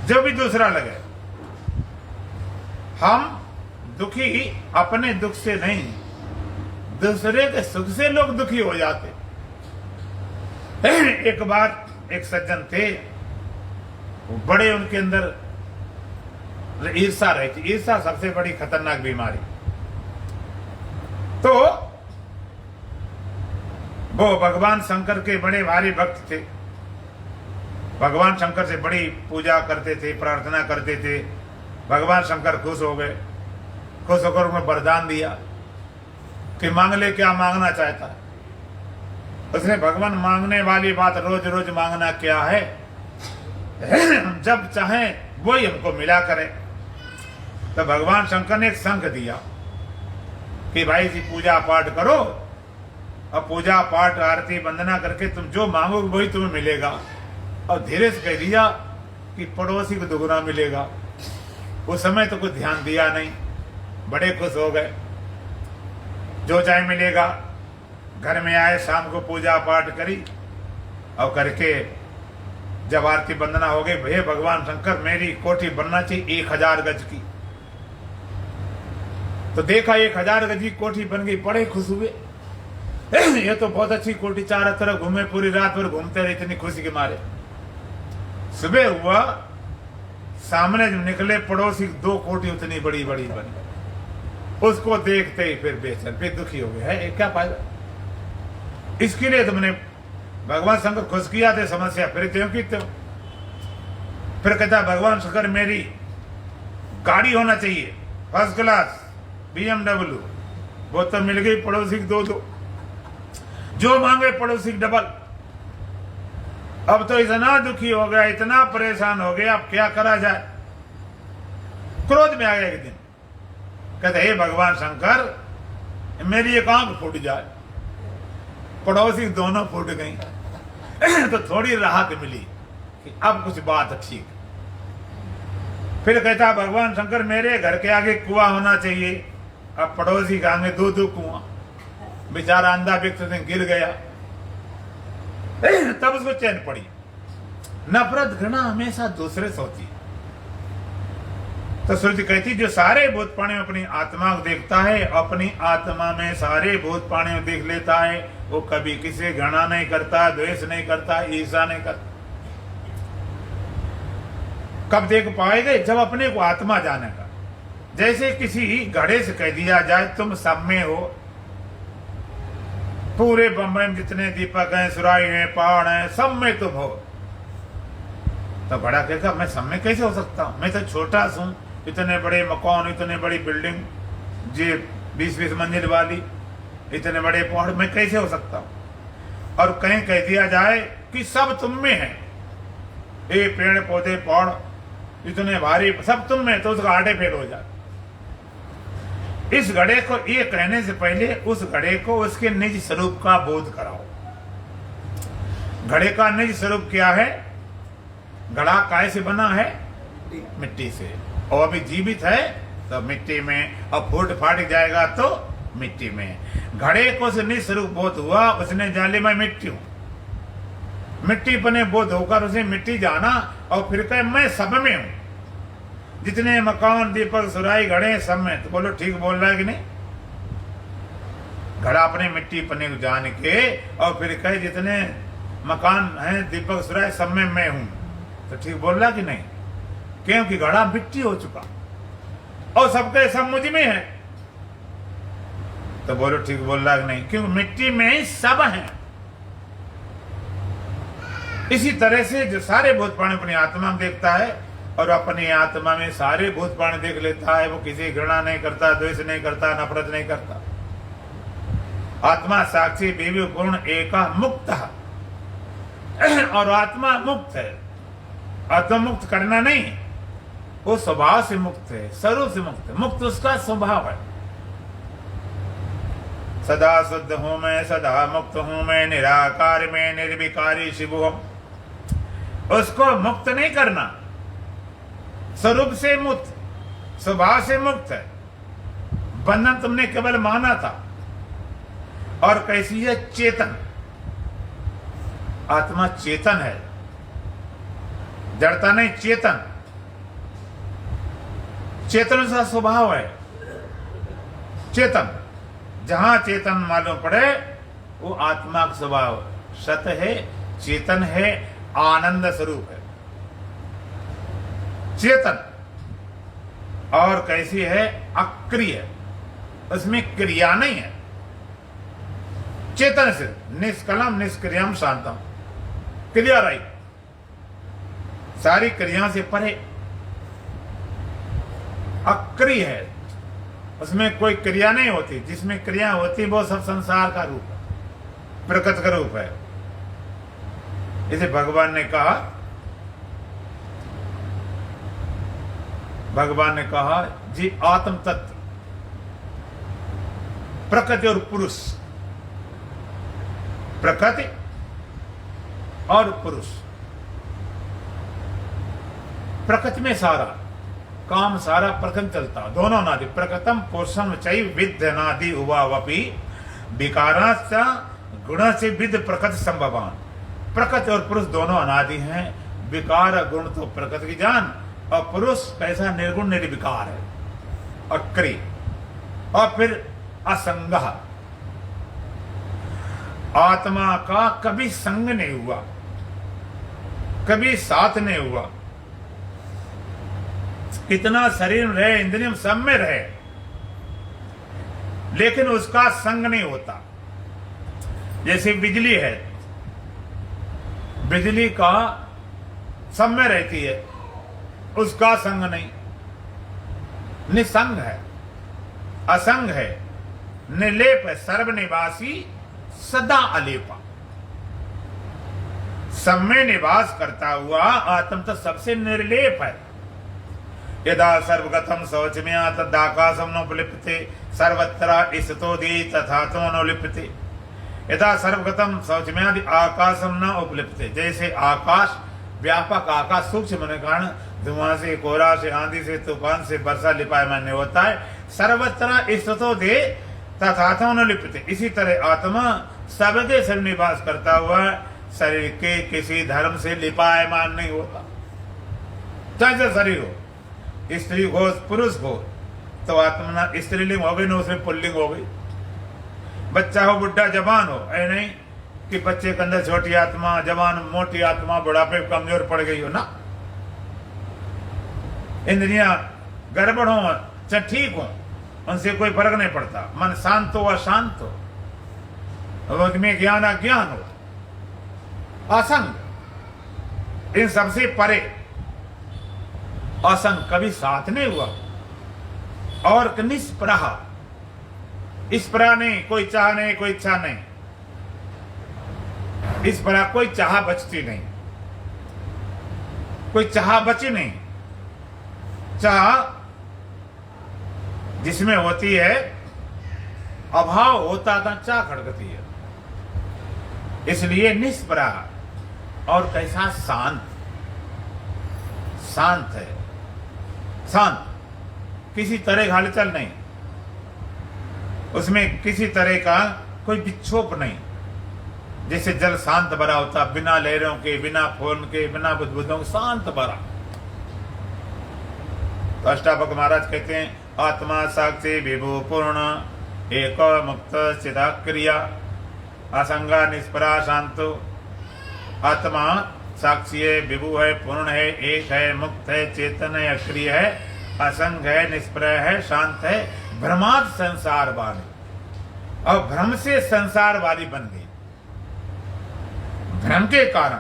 जो भी दूसरा लगे। हम दुखी अपने दुख से नहीं, दूसरे के सुख से लोग दुखी हो जाते। एक बार एक सज्जन थे, बड़े उनके अंदर ईर्षा रहती। ईर्षा सबसे बड़ी खतरनाक बीमारी। तो वो भगवान शंकर के बड़े भारी भक्त थे। भगवान शंकर से बड़ी पूजा करते थे, प्रार्थना करते थे। भगवान शंकर खुश हो गए। खुश होकर उन्हें वरदान दिया कि मांग ले, क्या मांगना चाहता है। उसने भगवान मांगने वाली बात रोज रोज मांगना क्या है, हम जब चाहें वही हमको मिला करें। तो भगवान शंकर ने एक संक दिया कि भाई जी पूजा पाठ करो, और पूजा पाठ आरती वंदना करके तुम जो मांगोगे वही तुम्हें मिलेगा। और धीरे से कह दिया कि पड़ोसी को दुगना मिलेगा। उस समय तो कुछ ध्यान दिया नहीं, बड़े खुश हो गए, जो चाहे मिलेगा। घर में आए, शाम को पूजा पाठ करी और करके जब आरती वंदना हो गई, भैया भगवान शंकर मेरी कोठी बनना चाहिए 1000 गज की। तो देखा 1000 गज की कोठी बन गई, बड़े खुश हुए। ये तो बहुत अच्छी कोठी, चारों तरफ घूमे, पूरी रात भर घूमते रहे इतनी खुशी के मारे। सुबह हुआ, सामने जो निकले पड़ोसी 2 कोठी उतनी बड़ी बड़ी बनी। उसको देखते ही फिर बेचैन, फिर दुखी हो गया है, क्या फायदा। इसके लिए तुमने भगवान शंकर खुश किया थे, समस्या फिर त्यों की त्यों। फिर कहता भगवान शंकर मेरी गाड़ी होना चाहिए फर्स्ट क्लास BMW। वो तो मिल गई पड़ोसी की 2-2, जो मांगे पड़ोसी की डबल। अब तो इतना दुखी हो गया, इतना परेशान हो गया, अब क्या करा जाए। क्रोध में आ गया एक दिन, कहते हे भगवान शंकर मेरी एक आंख फूट जाए। पड़ोसी दोनों फूट गई। तो थोड़ी राहत मिली कि अब कुछ बात ठीक। फिर कहता भगवान शंकर मेरे घर के आगे कुआं होना चाहिए। अब पड़ोसी के आगे 2-2 कुआं। बेचारा अंधा व्यक्ति गिर गया। तब उसको चैन पड़ी। नफरत घृणा हमेशा दूसरे से होती। तो श्रुति कहती जो सारे भूत प्राणियों अपनी आत्मा को देखता है, अपनी आत्मा में सारे भूत प्राणियों देख लेता है, वो कभी किसी घृणा नहीं करता, द्वेष नहीं करता, ईर्ष्या नहीं करता। कब देख पाएंगे, जब अपने को आत्मा जानेगा। जैसे किसी घड़े से कह दिया जाए तुम सब में हो, पूरे बम्बई में जितने दीपक हैं, सुराही हैं, पहाड़ हैं, सब में तुम हो। तो बड़ा कहेगा मैं सब में कैसे हो सकता हूं, मैं तो छोटा सा हूं। इतने बड़े मकान, इतने बड़ी बिल्डिंग, जी 20-20 मंजिल वाली, इतने बड़े पहाड़, मैं कैसे हो सकता हूं। और कहीं कह दिया जाए कि सब तुम में है, ये पेड़ पौधे पहाड़ इतने भारी सब तुम में, तो उसका आटे फेल हो जाए। इस घड़े को ये कहने से पहले उस घड़े को उसके निज स्वरूप का बोध कराओ। घड़े का निज स्वरूप क्या है। घड़ा काय से बना है, मिट्टी से, और अभी जीवित है तो मिट्टी में, और फूट फाट जाएगा तो मिट्टी में। घड़े को से निज स्वरूप बोध हुआ, उसने जाने मैं मिट्टी हूं। मिट्टी बने बोध होकर उसे मिट्टी जाना, और फिर कहे मैं सब में हूं। जितने मकान, दीपक, सुराही, घड़े सब में। तो बोलो ठीक बोल रहा है कि नहीं। घड़ा अपने मिट्टी पने को जान के, और फिर कहे जितने मकान हैं, दीपक, सुराही, सब में मैं हूं। तो ठीक बोल रहा कि नहीं, क्योंकि घड़ा मिट्टी हो चुका, और सबके सब मुझ में है। तो बोलो ठीक बोल रहा कि नहीं, क्योंकि मिट्टी में ही सब है। इसी तरह से जो सारे भूत प्राणी अपनी आत्मा में देखता है, और अपनी आत्मा में सारे भूत प्राणी देख लेता है, वो किसी घृणा नहीं करता, द्वेष नहीं करता, नफरत नहीं करता। आत्मा साक्षी विभु पूर्ण एका मुक्त। और आत्मा मुक्त है, आत्मा मुक्त करना नहीं, वो स्वभाव से मुक्त है, स्वरूप से मुक्त है। मुक्त उसका स्वभाव है। सदा शुद्ध हूं मैं, सदा मुक्त हूं मैं, निराकार में निर्विकारी शिव हूं। उसको मुक्त नहीं करना, स्वरूप से मुक्त, स्वभाव से मुक्त है। बंधन तुमने केवल माना था। और कैसी है? चेतन। आत्मा चेतन है, जड़ता नहीं, चेतन। चेतन सा स्वभाव है, चेतन। जहां चेतन मालूम पड़े वो आत्मा का स्वभाव सत है, चेतन है, आनंद स्वरूप है, चेतन। और कैसी है? अक्रिय, उसमें क्रिया नहीं है। चेतन से निष्कलम निष्क्रियम शांतम, क्रिया रही, सारी क्रिया से परे, अक्रिय है, उसमें कोई क्रिया नहीं होती। जिसमें क्रिया होती वो सब संसार का रूप है, प्रकृति का रूप है। इसे भगवान ने कहा, भगवान ने कहा जी आत्म तत्व, प्रकृति और पुरुष, प्रकृति और पुरुष। प्रकृति में सारा काम, सारा प्रकृति चलता, दोनों नादि, प्रकृतम पुरुषम चै विद्यनादि उवावपि विकाराश्च गुण से विद प्रकृति संभवान। प्रकृति और पुरुष दोनों अनादि हैं। विकार गुण तो प्रकृति की जान, और पुरुष कैसा निर्गुण निर्विकार है, अक्रिय। और फिर असंग, आत्मा का कभी संग नहीं हुआ, कभी साथ नहीं हुआ। कितना शरीर में रहे, इंद्रिय सब में रहे, लेकिन उसका संग नहीं होता। जैसे बिजली है, बिजली का सब में रहती है, उसका संग नहीं, निसंग है, असंग है, निर्लेप है, सर्वनिवासी सदा अलेपा। सब में निवास करता हुआ आत्म तो सबसे निर्लेप है। यदा सर्वगतम शौचमया तदाकाशम नोपलिप्यते सर्वत्र स्थितो दी तथा तो नोलिप्यते। यदा सर्वगतम शौचमयादि आकाशम न उपलिप्यते, जैसे आकाश व्यापक, आकाश सूक्ष्म होने के कारण धुआं से, कोहरा से, आंधी से, तूफान से, वर्षा लिपायमान नहीं होता है। सर्वत्र स्थितो दे तथा तो नोलिप्यते। इसी तरह आत्मा सबके सब निवास करता हुआ शरीर के किसी धर्म से लिपायमान नहीं होता। चाहे शरीर हो, स्त्री हो, पुरुष हो, तो आत्मा स्त्रीलिंग हो गई, न उसमें पुल्लिंग हो गई। बच्चा हो, बुढ़ा, जवान हो, ऐ नहीं कि बच्चे के अंदर छोटी आत्मा, जवान मोटी आत्मा, बुढ़ापे कमजोर पड़ गई हो ना। इंद्रियां गड़बड़ हो चाहे ठीक हो, उनसे कोई फर्क नहीं पड़ता। मन शांत हो अशांत हो, में ज्ञान अज्ञान हो, असंग, इन सबसे परे। असंग कभी साथ नहीं हुआ। और निष्प्रह, इस प्रह नहीं, कोई चाह नहीं, कोई इच्छा नहीं, इस प्रह कोई चाह बचती नहीं, कोई चाह बची नहीं। चाह जिसमें होती है, अभाव होता था, चाह खड़कती है। इसलिए निष्प्रह। और कैसा? शांत, शांत है, शांत, किसी तरह का हलचल नहीं, उसमें किसी तरह का कोई विक्षोभ नहीं। जैसे जल शांत भरा होता, बिना लहरों के, बिना फोन के, बिना बुदबुदों के, शांत भरा। तो अष्टावक्र महाराज कहते हैं, आत्मा साक्षी विभु पूर्ण एक मुक्त चिदा क्रिया असंगा निष्परा शांतो। आत्मा साक्षी है, विभु है, पूर्ण है, एक है, मुक्त है, चेतन है, अक्रिय है, असंग है, निष्प्रय है, शांत है। भ्रमात संसार वाली, और भ्रम से संसार वाली बन गई। भ्रम के कारण,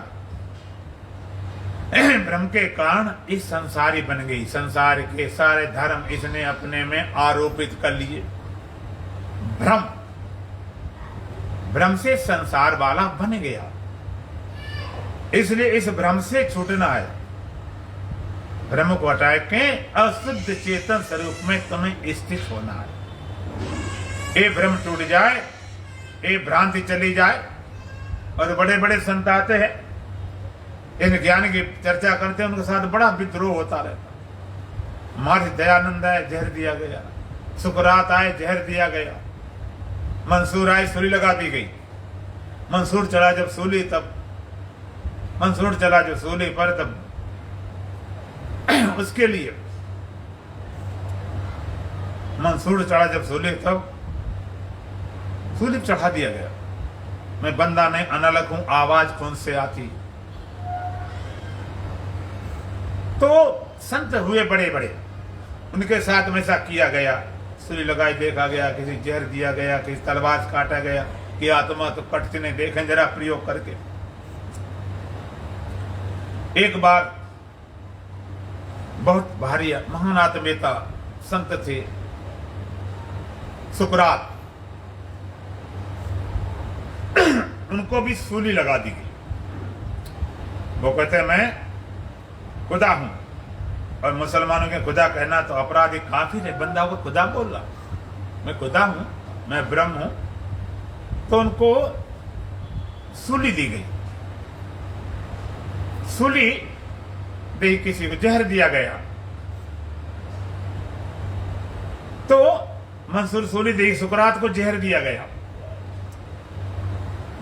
भ्रम के कारण इस संसारी बन गई। संसार के सारे धर्म इसने अपने में आरोपित कर लिए। भ्रम, भ्रम से संसार वाला बन गया। इसलिए इस भ्रम से छूटना है। भ्रम को हटा के अशुद्ध चेतन स्वरूप में तुम्हें स्थित होना है। ये भ्रम टूट जाए, ये भ्रांति चली जाए। और बड़े बड़े संत आते हैं, इन ज्ञान की चर्चा करते हैं, उनके साथ बड़ा विद्रोह होता रहता। महर्षि दयानंद आए, जहर दिया गया। सुकरात आए, जहर दिया गया। मंसूर आए, सूली लगा दी गई। मंसूर चला जब सूली पर तब उसके लिए मंसूर चढ़ा जब सूली, तब सूली चढ़ा दिया गया। मैं बंदा नहीं, अनलक हूं, आवाज कौन से आती। तो संत हुए बड़े बड़े, उनके साथ में ऐसा किया गया। सूली लगाई, देखा गया, किसी जहर दिया गया, किसी तलवार काटा गया कि आत्मा तो कटती नहीं, देखें जरा प्रयोग करके। एक बार बहुत भारी महान आत्मेता संत थे सुकरात, उनको भी सूली लगा दी गई। वो कहते मैं खुदा हूं, और मुसलमानों के खुदा कहना तो अपराधी काफी है। बंदा को खुदा बोल रहा, मैं खुदा हूं, मैं ब्रह्म हूं। तो उनको सूली दी गई। सूली दी, किसी को जहर दिया गया। तो मंसूर सूली दी, सुकरात को जहर दिया गया।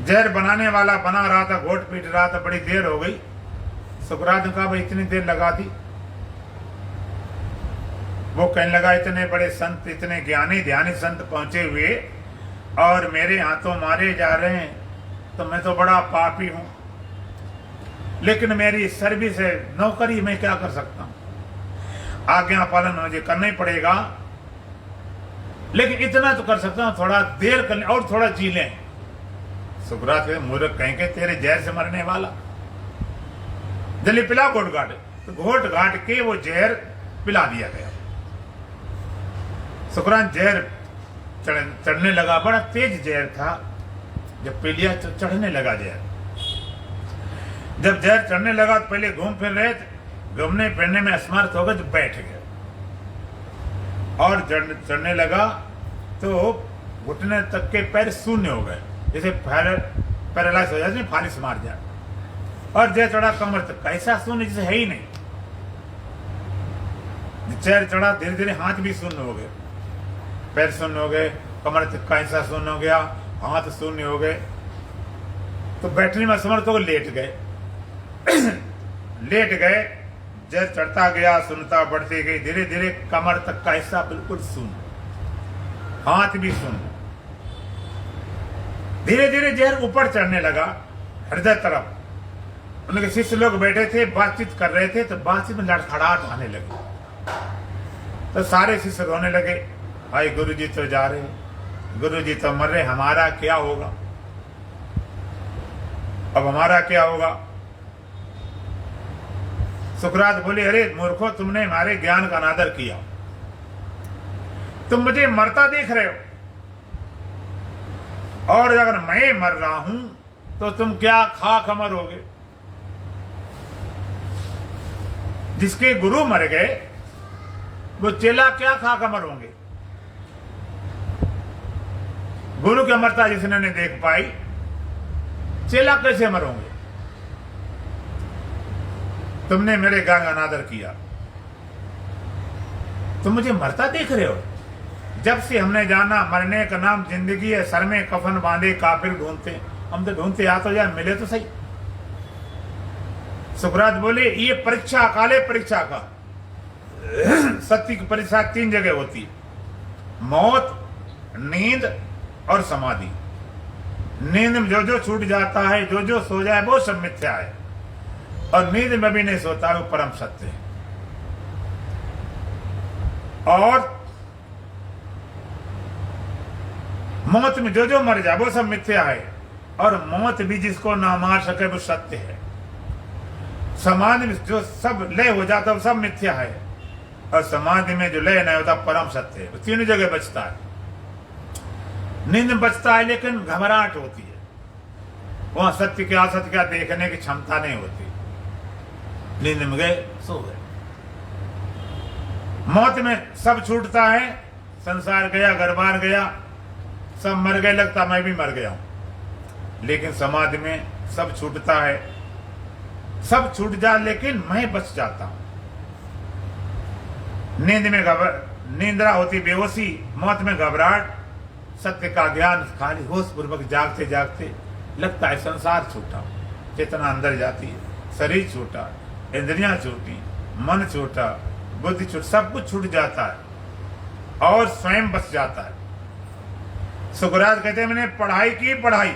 जहर बनाने वाला बना रहा था, घोट पीट रहा था, बड़ी देर हो गई। सुकरात ने कहा भाई इतनी देर लगा दी। वो कहने लगा इतने बड़े संत, इतने ज्ञानी ध्यानी संत पहुंचे हुए और मेरे हाथों मारे जा रहे हैं, तो मैं तो बड़ा पापी हूं। लेकिन मेरी सर्विस है, नौकरी, मैं क्या कर सकता हूं। आज्ञा पालन मुझे करना ही पड़ेगा, लेकिन इतना तो कर सकता हूं, थोड़ा देर कर ले और थोड़ा जी लें। सुकरात के मूर्ख कहेंगे तेरे जहर से मरने वाला, जल्दी पिला घोट घाट। तो घोट घाट के वो जहर पिला दिया गया। सुकरात जहर चढ़ने लगा, बड़ा तेज जहर था। जब पी लिया तो चढ़ने लगा जहर। जब जहर चढ़ने लगा तो पहले घूम फिर रहे थे, घूमने फिरने में असमर्थ हो गए तो बैठ गए, और चढ़ने लगा तो घुटने तक के पैर शून्य हो गए, जैसे पैरालाइज हो जाए, फालिश मार जाए। और जहर चढ़ा कमर तक, कैसा शून्य जैसे है ही नहीं। जहर चढ़ा, धीरे धीरे हाथ भी शून्य हो गए, पैर शून्य हो गए, कमर तक का हिस्सा शून्य हो गया, हाथ शून्य हो गए। तो बैठने में असमर्थ होकर लेट गए। लेट गए, जहर चढ़ता गया, शून्यता बढ़ती गई, धीरे धीरे कमर तक का हिस्सा बिल्कुल शून्य, हाथ भी शून्य। धीरे धीरे जहर ऊपर चढ़ने लगा, हृदय तरफ। उनके शिष्य लोग बैठे थे, बातचीत कर रहे थे, तो बातचीत में लड़खड़ाहट आने लगी। तो सारे शिष्य रोने लगे, भाई गुरुजी तो जा रहे, गुरुजी तो मर रहे, हमारा क्या होगा, अब हमारा क्या होगा। सुकरात बोले, अरे मूर्खो, तुमने हमारे ज्ञान का अनादर किया, तुम मुझे मरता देख रहे हो, और अगर मैं मर रहा हूं तो तुम क्या खाक मरोगे। जिसके गुरु मर गए वो चेला क्या खाक अमर होंगे। गुरु की अमरता जिसने नहीं देख पाई, चेला कैसे अमर होंगे। तुमने मेरे ज्ञान का अनादर किया, तुम मुझे मरता देख रहे हो। जब से हमने जाना मरने का नाम जिंदगी है, सर में कफन बांधे काफिर ढूंढते, हम तो ढूंढते आ तो जाए, मिले तो सही। सुकरात बोले, ये परीक्षा काले परीक्षा का, सत्य की परीक्षा 3 जगह होती, मौत, नींद और समाधि। नींद में जो जो छूट जाता है, जो जो सो जाए, वो सब मिथ्या है, और नींद में भी नहीं सोता, वो परम सत्य है। और मौत में जो जो मर जाए वो सब मिथ्या है, और मौत भी जिसको ना मार सके वो सत्य है। समाधि में जो सब लय हो जाता है वो सब मिथ्या है, और समाधि में जो लय नहीं होता परम सत्य है। वो तीनों जगह बचता है। नींद में बचता है लेकिन घबराहट होती है, वहां सत्य क्या असत्य क्या देखने की क्षमता नहीं होती। नींद में गए, सो गए। मौत में सब छूटता है, संसार गया, घर बार गया, सब मर गए, लगता मैं भी मर गया हूं। लेकिन समाधि में सब छूटता है, सब छूट जा, लेकिन मैं बच जाता हूं। निंद्रा होती बेहोशी, मौत में घबराहट, सत्य का ज्ञान खाली होश पूर्वक जागते जागते लगता है संसार छूटा, चेतना अंदर जाती है, शरीर छूटा, इंद्रियां छूटी, मन छूटा, बुद्धि छूट, सब कुछ छूट जाता है और स्वयं बच जाता है। सुखराज कहते हैं मैंने पढ़ाई की, पढ़ाई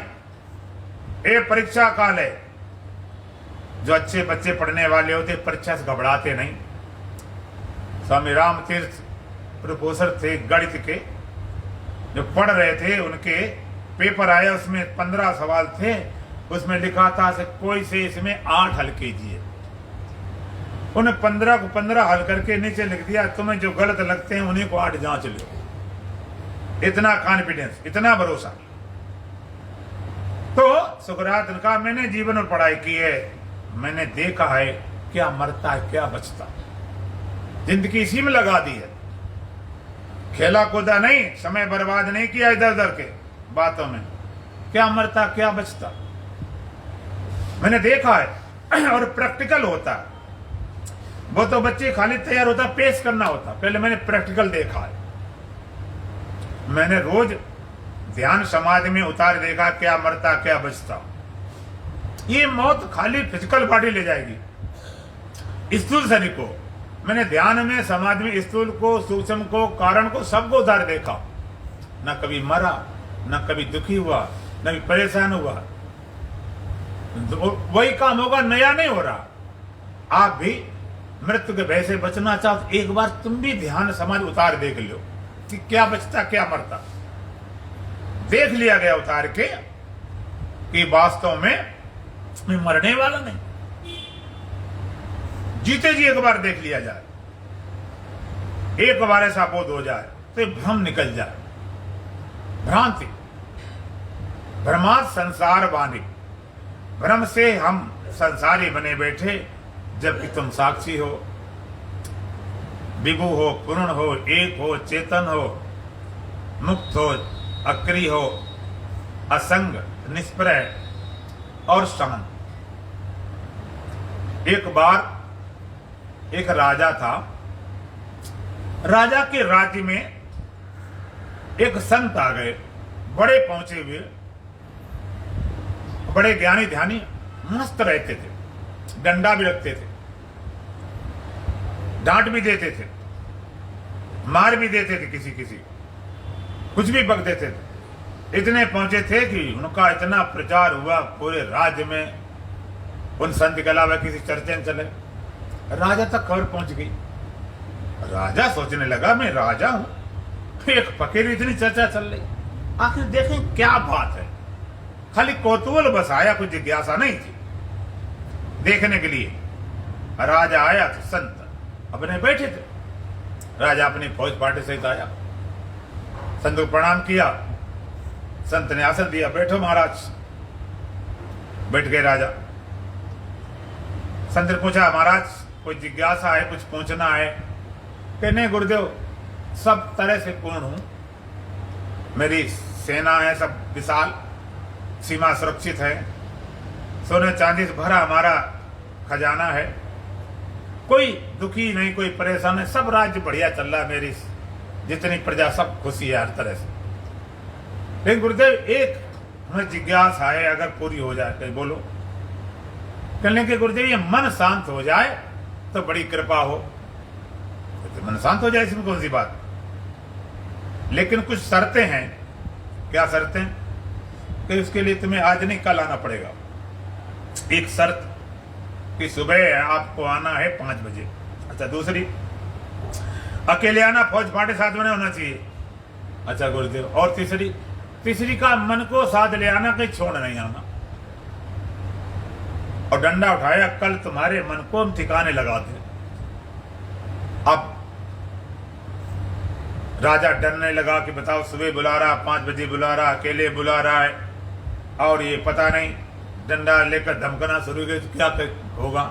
ये परीक्षा काल है। जो अच्छे बच्चे पढ़ने वाले होते परीक्षा से घबराते नहीं। स्वामी राम तीर्थ प्रोफेसर थे गणित के, जो पढ़ रहे थे उनके पेपर आया, उसमें 15 सवाल थे, उसमें लिखा था से कोई से इसमें 8 हल कीजिए। उन्हें 15 को 15 हल करके नीचे लिख दिया, तुम्हें जो गलत लगते हैं उन्हीं को 8 जांच लो। इतना कॉन्फिडेंस, इतना भरोसा। तो सुकरात ने कहा मैंने जीवन में पढ़ाई की है, मैंने देखा है क्या मरता है क्या बचता, जिंदगी इसी में लगा दी है, खेला कूदा नहीं, समय बर्बाद नहीं किया इधर उधर के बातों में, क्या मरता क्या बचता मैंने देखा है। और प्रैक्टिकल होता है, वो तो बच्चे खाली तैयार होता पेश करना होता, पहले मैंने प्रैक्टिकल देखा है। मैंने रोज ध्यान समाधि में उतार देखा क्या मरता क्या बचता। ये मौत खाली फिजिकल बॉडी ले जाएगी, स्थूल शरीर को मैंने ध्यान में समाधि में स्थूल को, सूक्ष्म को, कारण को, सबको उतार देखा। न कभी मरा, न कभी दुखी हुआ, न कभी परेशान हुआ। वही काम होगा, नया नहीं हो रहा। आप भी मृत्यु के भय से बचना चाहो तो एक बार तुम भी ध्यान समाधि उतार देख लो कि क्या बचता क्या मरता। देख लिया गया उतार के कि वास्तव में मैं मरने वाला नहीं, जीते जी एक बार देख लिया जाए, एक बार ऐसा बोध हो जाए तो भ्रम निकल जाए। भ्रांति, भ्रमात संसार वाणी, भ्रम से हम संसारी बने बैठे, जबकि तुम साक्षी हो, विभु हो, पूर्ण हो, एक हो, चेतन हो, मुक्त हो, अक्रिय हो, असंग, निष्प्रय और शांत। एक बार एक राजा था, राजा के राज्य में एक संत आ गए, बड़े पहुंचे हुए, बड़े ज्ञानी ध्यानी, मस्त रहते थे, डंडा भी रखते थे, डांट भी देते थे, मार भी देते थे, किसी किसी कुछ भी बक देते थे। इतने पहुंचे थे कि उनका इतना प्रचार हुआ पूरे राज्य में, उन संत के अलावा किसी चर्चा में चले, राजा तक खबर पहुंच गई। राजा सोचने लगा मैं राजा हूं, एक फकीर इतनी चर्चा चल रही, आखिर देखें क्या बात है। खाली कौतूहल बस आया, कुछ जिज्ञासा नहीं थी देखने के लिए। राजा आया तो संत अपने बैठे थे, राजा अपनी फौज पार्टी सहित आया, संत को प्रणाम किया, संत ने आसन दिया, बैठो महाराज। बैठ गए राजा। संत ने पूछा महाराज कोई जिज्ञासा है, कुछ पूछना है? कहने गुरुदेव सब तरह से पूर्ण हूं, मेरी सेना है सब विशाल, सीमा सुरक्षित है, सोने चांदी से भरा हमारा खजाना है, कोई दुखी नहीं, कोई परेशान नहीं, सब राज्य बढ़िया चल रहा है, मेरी जितनी प्रजा सब खुशी है हर तरह से। लेकिन गुरुदेव एक हमें जिज्ञासा है, अगर पूरी हो जाए कहीं बोलो। कहने के गुरुदेव ये मन शांत हो जाए तो बड़ी कृपा हो। तो मन शांत हो जाए इसमें कौन सी बात, लेकिन कुछ शर्तें हैं। क्या शर्तें? कि उसके लिए तुम्हें आज नहीं कल आना पड़ेगा। एक शर्त कि सुबह आपको आना है 5 बजे। अच्छा, दूसरी अकेले आना, फौज फाटे साथ में होना चाहिए। अच्छा गुरुदेव, और तीसरी का मन को साथ ले आना, कहीं छोड़ नहीं आना। और डंडा उठाया, कल तुम्हारे मन को हम ठिकाने लगा दे। अब राजा डरने लगा कि बताओ सुबह बुला रहा, 5 बजे बुला रहा, अकेले बुला रहा है, और ये पता नहीं डंडा लेकर धमकना शुरू हो गया तो क्या होगा।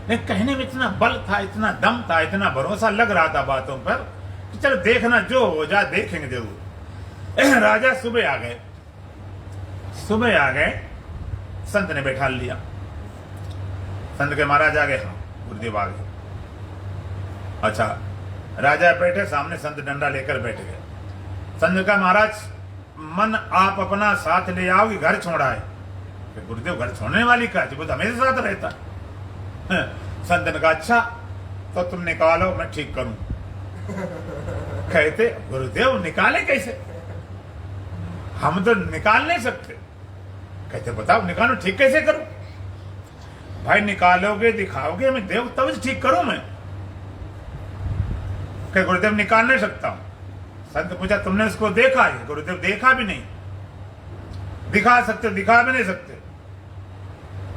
लेकिन कहने में इतना बल था, इतना दम था, इतना भरोसा लग रहा था बातों पर कि चलो देखना जो हो जाए, देखेंगे जरूर। राजा सुबह आ गए, संत ने बैठा लिया। संत के महाराज आ गए, हाँ गुरुदेव आ गए। अच्छा राजा बैठे सामने, संत डंडा लेकर बैठ गए। संत ने कहा महाराज मन आप अपना साथ ले आओ कि घर छोड़ा है? गुरुदेव घर छोड़ने वाली का वो तो हमेशा साथ रहता। संत ने कहा अच्छा तो तुम निकालो मैं ठीक करूं। कहते गुरुदेव निकाले कैसे, हम तो निकाल नहीं सकते। कहते बताओ निकालो ठीक कैसे करूं? भाई निकालोगे दिखाओगे मैं देव तब ठीक करूं मैं। कह गुरुदेव निकाल नहीं सकता हूं। संत पूछा तुमने उसको देखा है? गुरुदेव देखा भी नहीं। दिखा सकते? दिखा भी नहीं सकते।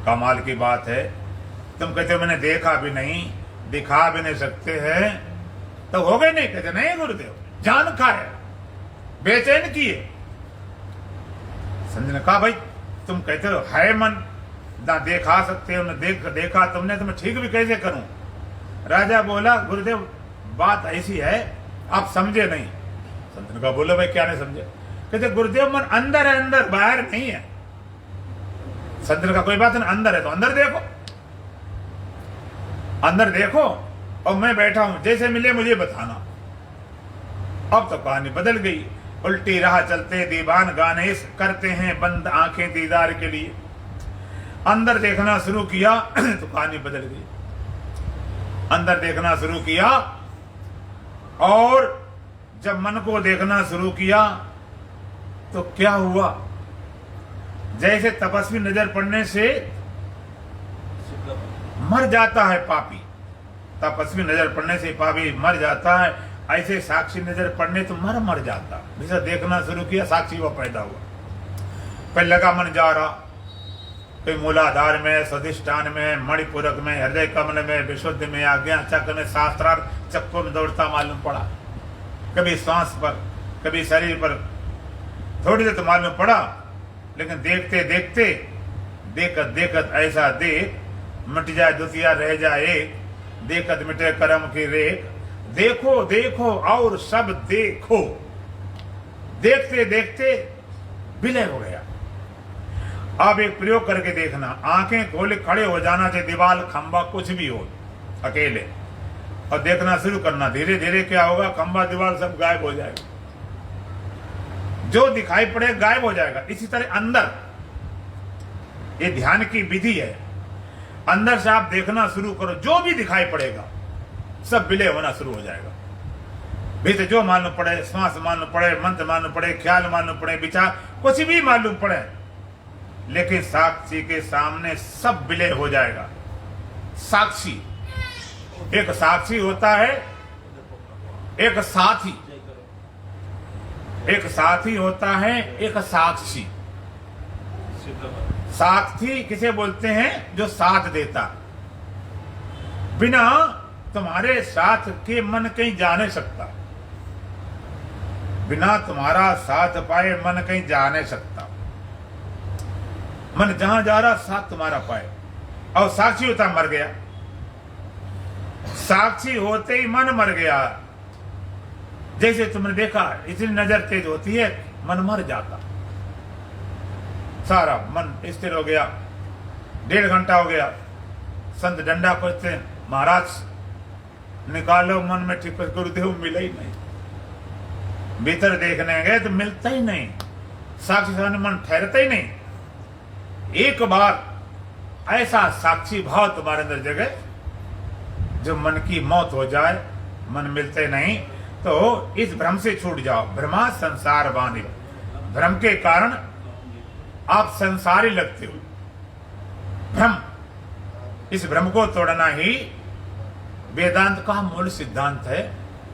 कमाल की बात है, तुम कहते हो मैंने देखा भी नहीं दिखा भी नहीं सकते हैं तो हो गए नहीं? कहते नहीं गुरुदेव जान खाए बेचैन किए। संत ने कहा भाई तुम कहते हो है मन ना देखा सकते हो, न देखा तुमने तो मैं ठीक भी कैसे करूं? राजा बोला गुरुदेव बात ऐसी है आप समझे नहीं। संत ने कहा बोलो भाई क्या नहीं समझे? कहते गुरुदेव मन अंदर है अंदर, बाहर नहीं है। संत ने कहा कोई बात नहीं, अंदर है तो अंदर देखो, अंदर देखो और मैं बैठा हूं, जैसे मिले मुझे बताना। अब तो कहानी बदल गई। उल्टी राह चलते दीवान गाने करते हैं बंद आंखें दीदार के लिए। अंदर देखना शुरू किया तो कहानी बदल गई। अंदर देखना शुरू किया और जब मन को देखना शुरू किया तो क्या हुआ? जैसे तपस्वी नजर पड़ने से मर जाता है पापी, तपस्वी नजर पड़ने से पापी मर जाता है, ऐसे साक्षी नजर पड़ने तो मर जाता। जैसा देखना शुरू किया साक्षी वो पैदा हुआ। पहले लगा मन जा रहा, कोई मूलाधार में, स्वाधिष्ठान में, मणिपूरक में, हृदय कमल में, विशुद्ध में, आज्ञा चक्र में, शास्त्रार्थ चक्कों में दौड़ता मालूम पड़ा। कभी श्वास पर कभी शरीर पर, थोड़ी देर तो मालूम पड़ा, लेकिन देखते देखते देखत देखत ऐसा देख मिट जाए द्वितीया रह जाए एक, देखत मिटे कर्म की रेख। देखो देखो और सब देखो, देखते देखते विलय हो गया। अब एक प्रयोग करके देखना, आंखें खोले खड़े हो जाना, चाहे दीवार खंबा कुछ भी हो अकेले, और देखना शुरू करना। धीरे धीरे क्या होगा, खंबा दीवार सब गायब हो जाएगा, जो दिखाई पड़े गायब हो जाएगा। इसी तरह अंदर, ये ध्यान की विधि है, अंदर से आप देखना शुरू करो, जो भी दिखाई पड़ेगा सब विलय होना शुरू हो जाएगा। भीतर जो मालूम पड़े, श्वास मालूम पड़े, मंत्र मालूम पड़े, ख्याल मालूम पड़े, विचार कुछ भी मालूम पड़े, लेकिन साक्षी के सामने सब विलय हो जाएगा। साक्षी, एक साक्षी होता है, एक साथी, एक साथी होता है, एक साक्षी। साक्षी किसे बोलते हैं? जो साथ देता। बिना तुम्हारे साथ के मन कहीं जा नहीं सकता, बिना तुम्हारा साथ पाए मन कहीं जा नहीं सकता। मन जहां जा रहा साथ तुम्हारा पाए। और साक्षी होता मर गया, साक्षी होते ही मन मर गया। जैसे तुमने देखा, इतनी नजर तेज होती है मन मर जाता, सारा मन स्थिर हो गया। 1.5 घंटा हो गया, संत डंडा खोजते, महाराज निकालो मन में ठीक, गुरुदेव मिला ही नहीं। भीतर देखने गए तो मिलता ही नहीं, साक्षी सामने मन ठहरता ही नहीं। एक बार ऐसा साक्षी भाव तुम्हारे अंदर जगे, जो मन की मौत हो जाए, मन मिलते नहीं, तो इस भ्रम से छूट जाओ। भ्रमा संसार बांधे, भ्रम के कारण आप संसारी लगते हो। भ्रम, इस भ्रम को तोड़ना ही वेदांत का मूल सिद्धांत है।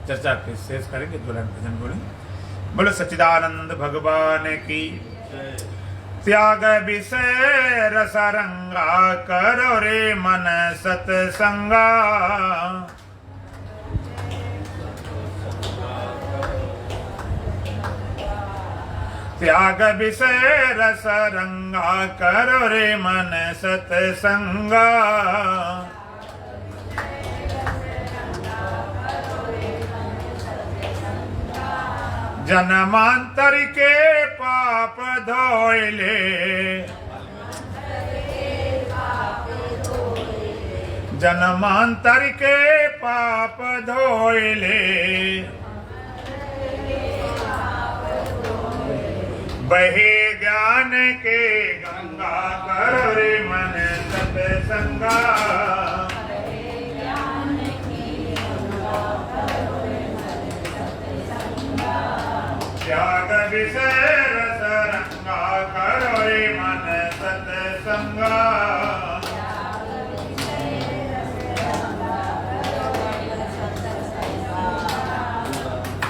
चर्चा के शेष करेंगे, दुल्हन भजन बोलेंगे। बोलो सच्चिदानंद भगवान की। त्याग विषय रसरंगा, करो रे मन सतसंगा। त्याग विषय रसरंगा, करो रे मन सतसंगा। जन्मांतर के पाप धोइले, जन्मांतर के पाप धोए ले, बहे ज्ञान के गंगा कर रे मन सत्संगा। त्याग विषय रस रंगा करो रे मन सत्संगा।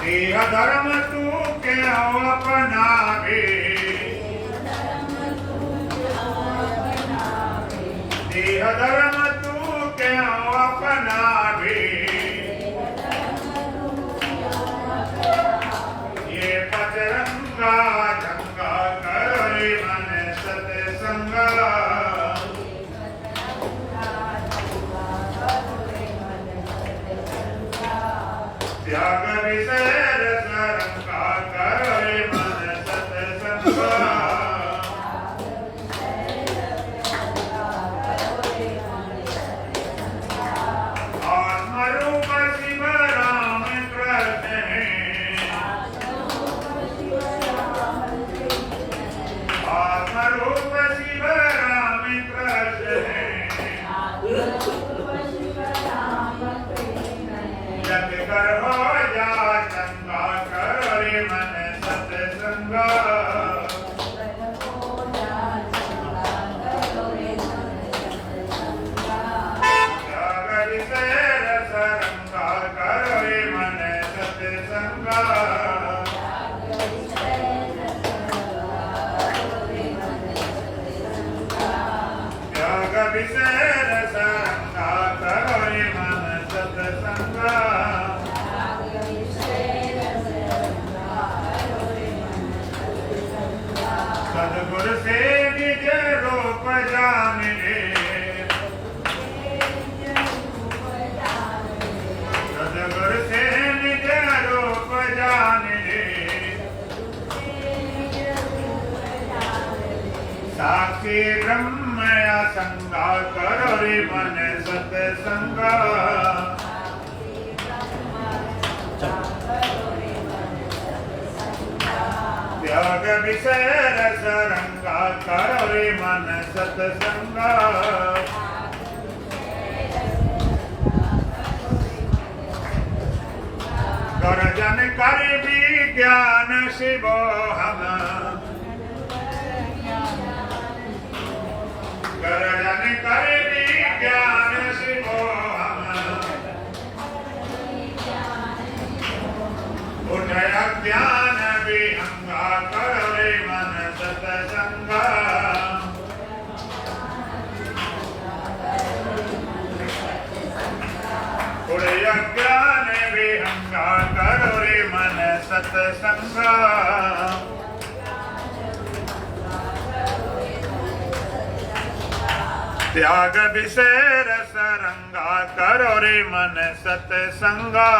देह धर्म तू क्यों अपनावे, देह धर्म तू क्यों अपनावे। ये पचरंगा जंगा करो रे मन सत्संगा। त्याग विषय रस रंगा करो रे मन सत्संगा। आत्मरूप शिव राम कृष्ण है, आत्मरूप शिव राम कृष्ण है। जग कर हो जा चंगा करो रे मन सत्संगा। त्याग विषय रस रंगा करो रे मन सत्संगा। त्याग विषय रस रंगा करो रे मन सत्संगा। सद्गुरु से निज रूप जान ले, सद्गुरु से निज रूप जान ले। साक्षी ब्रह्म असंगा करो रे मन सत्संगा। त्याग विषय रस रंगा करो रे मन सत्संगा। गर्जन कर विज्ञान शिवो हम, गर्जन कर विज्ञान शिवो हम। उठय ज्ञान विहंगा करो रे मन सत्संगा। उठय ज्ञान विहंगा करो रे मन सत्संगा। त्याग विषय रस रंगा करो रे मन सत्संगा।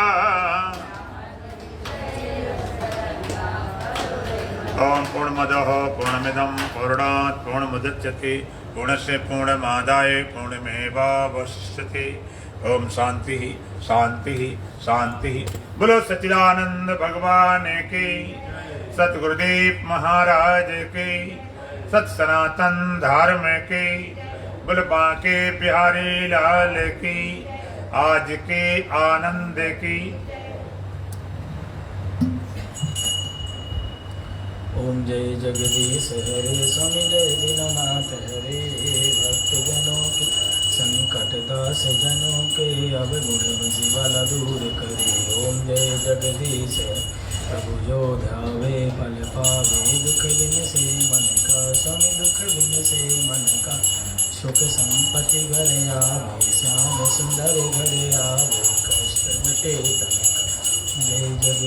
ओम पूर्णमदः पूर्णमिदं पूर्णात् पूर्णमुदच्यते पूर्णस्य पूर्णमादाय पूर्णमेवावशिष्यते। ओम शांति शांति शांति। बोलो सच्चिदानंद भगवान की, सतगुरुदेव महाराज की, सत सनातन धर्म की, बोलो बांके बिहारी लाल की, आज के आनंद की।
ओम जय जगदीश हरे स्वामी जय दीननाथ हरे। भक्तजनों के संकट दास जनों के अब गुण जीवाला दूर करे। ओम जय जगदीश प्रभु जो ध्यावे फल पावे। दुख बिन से मन का स्वामी दुख बिन से मन का। सुख संपत्ति घर आवे श्याम सुंदर घर आवे। कष्ट मिटे तन का। जय जग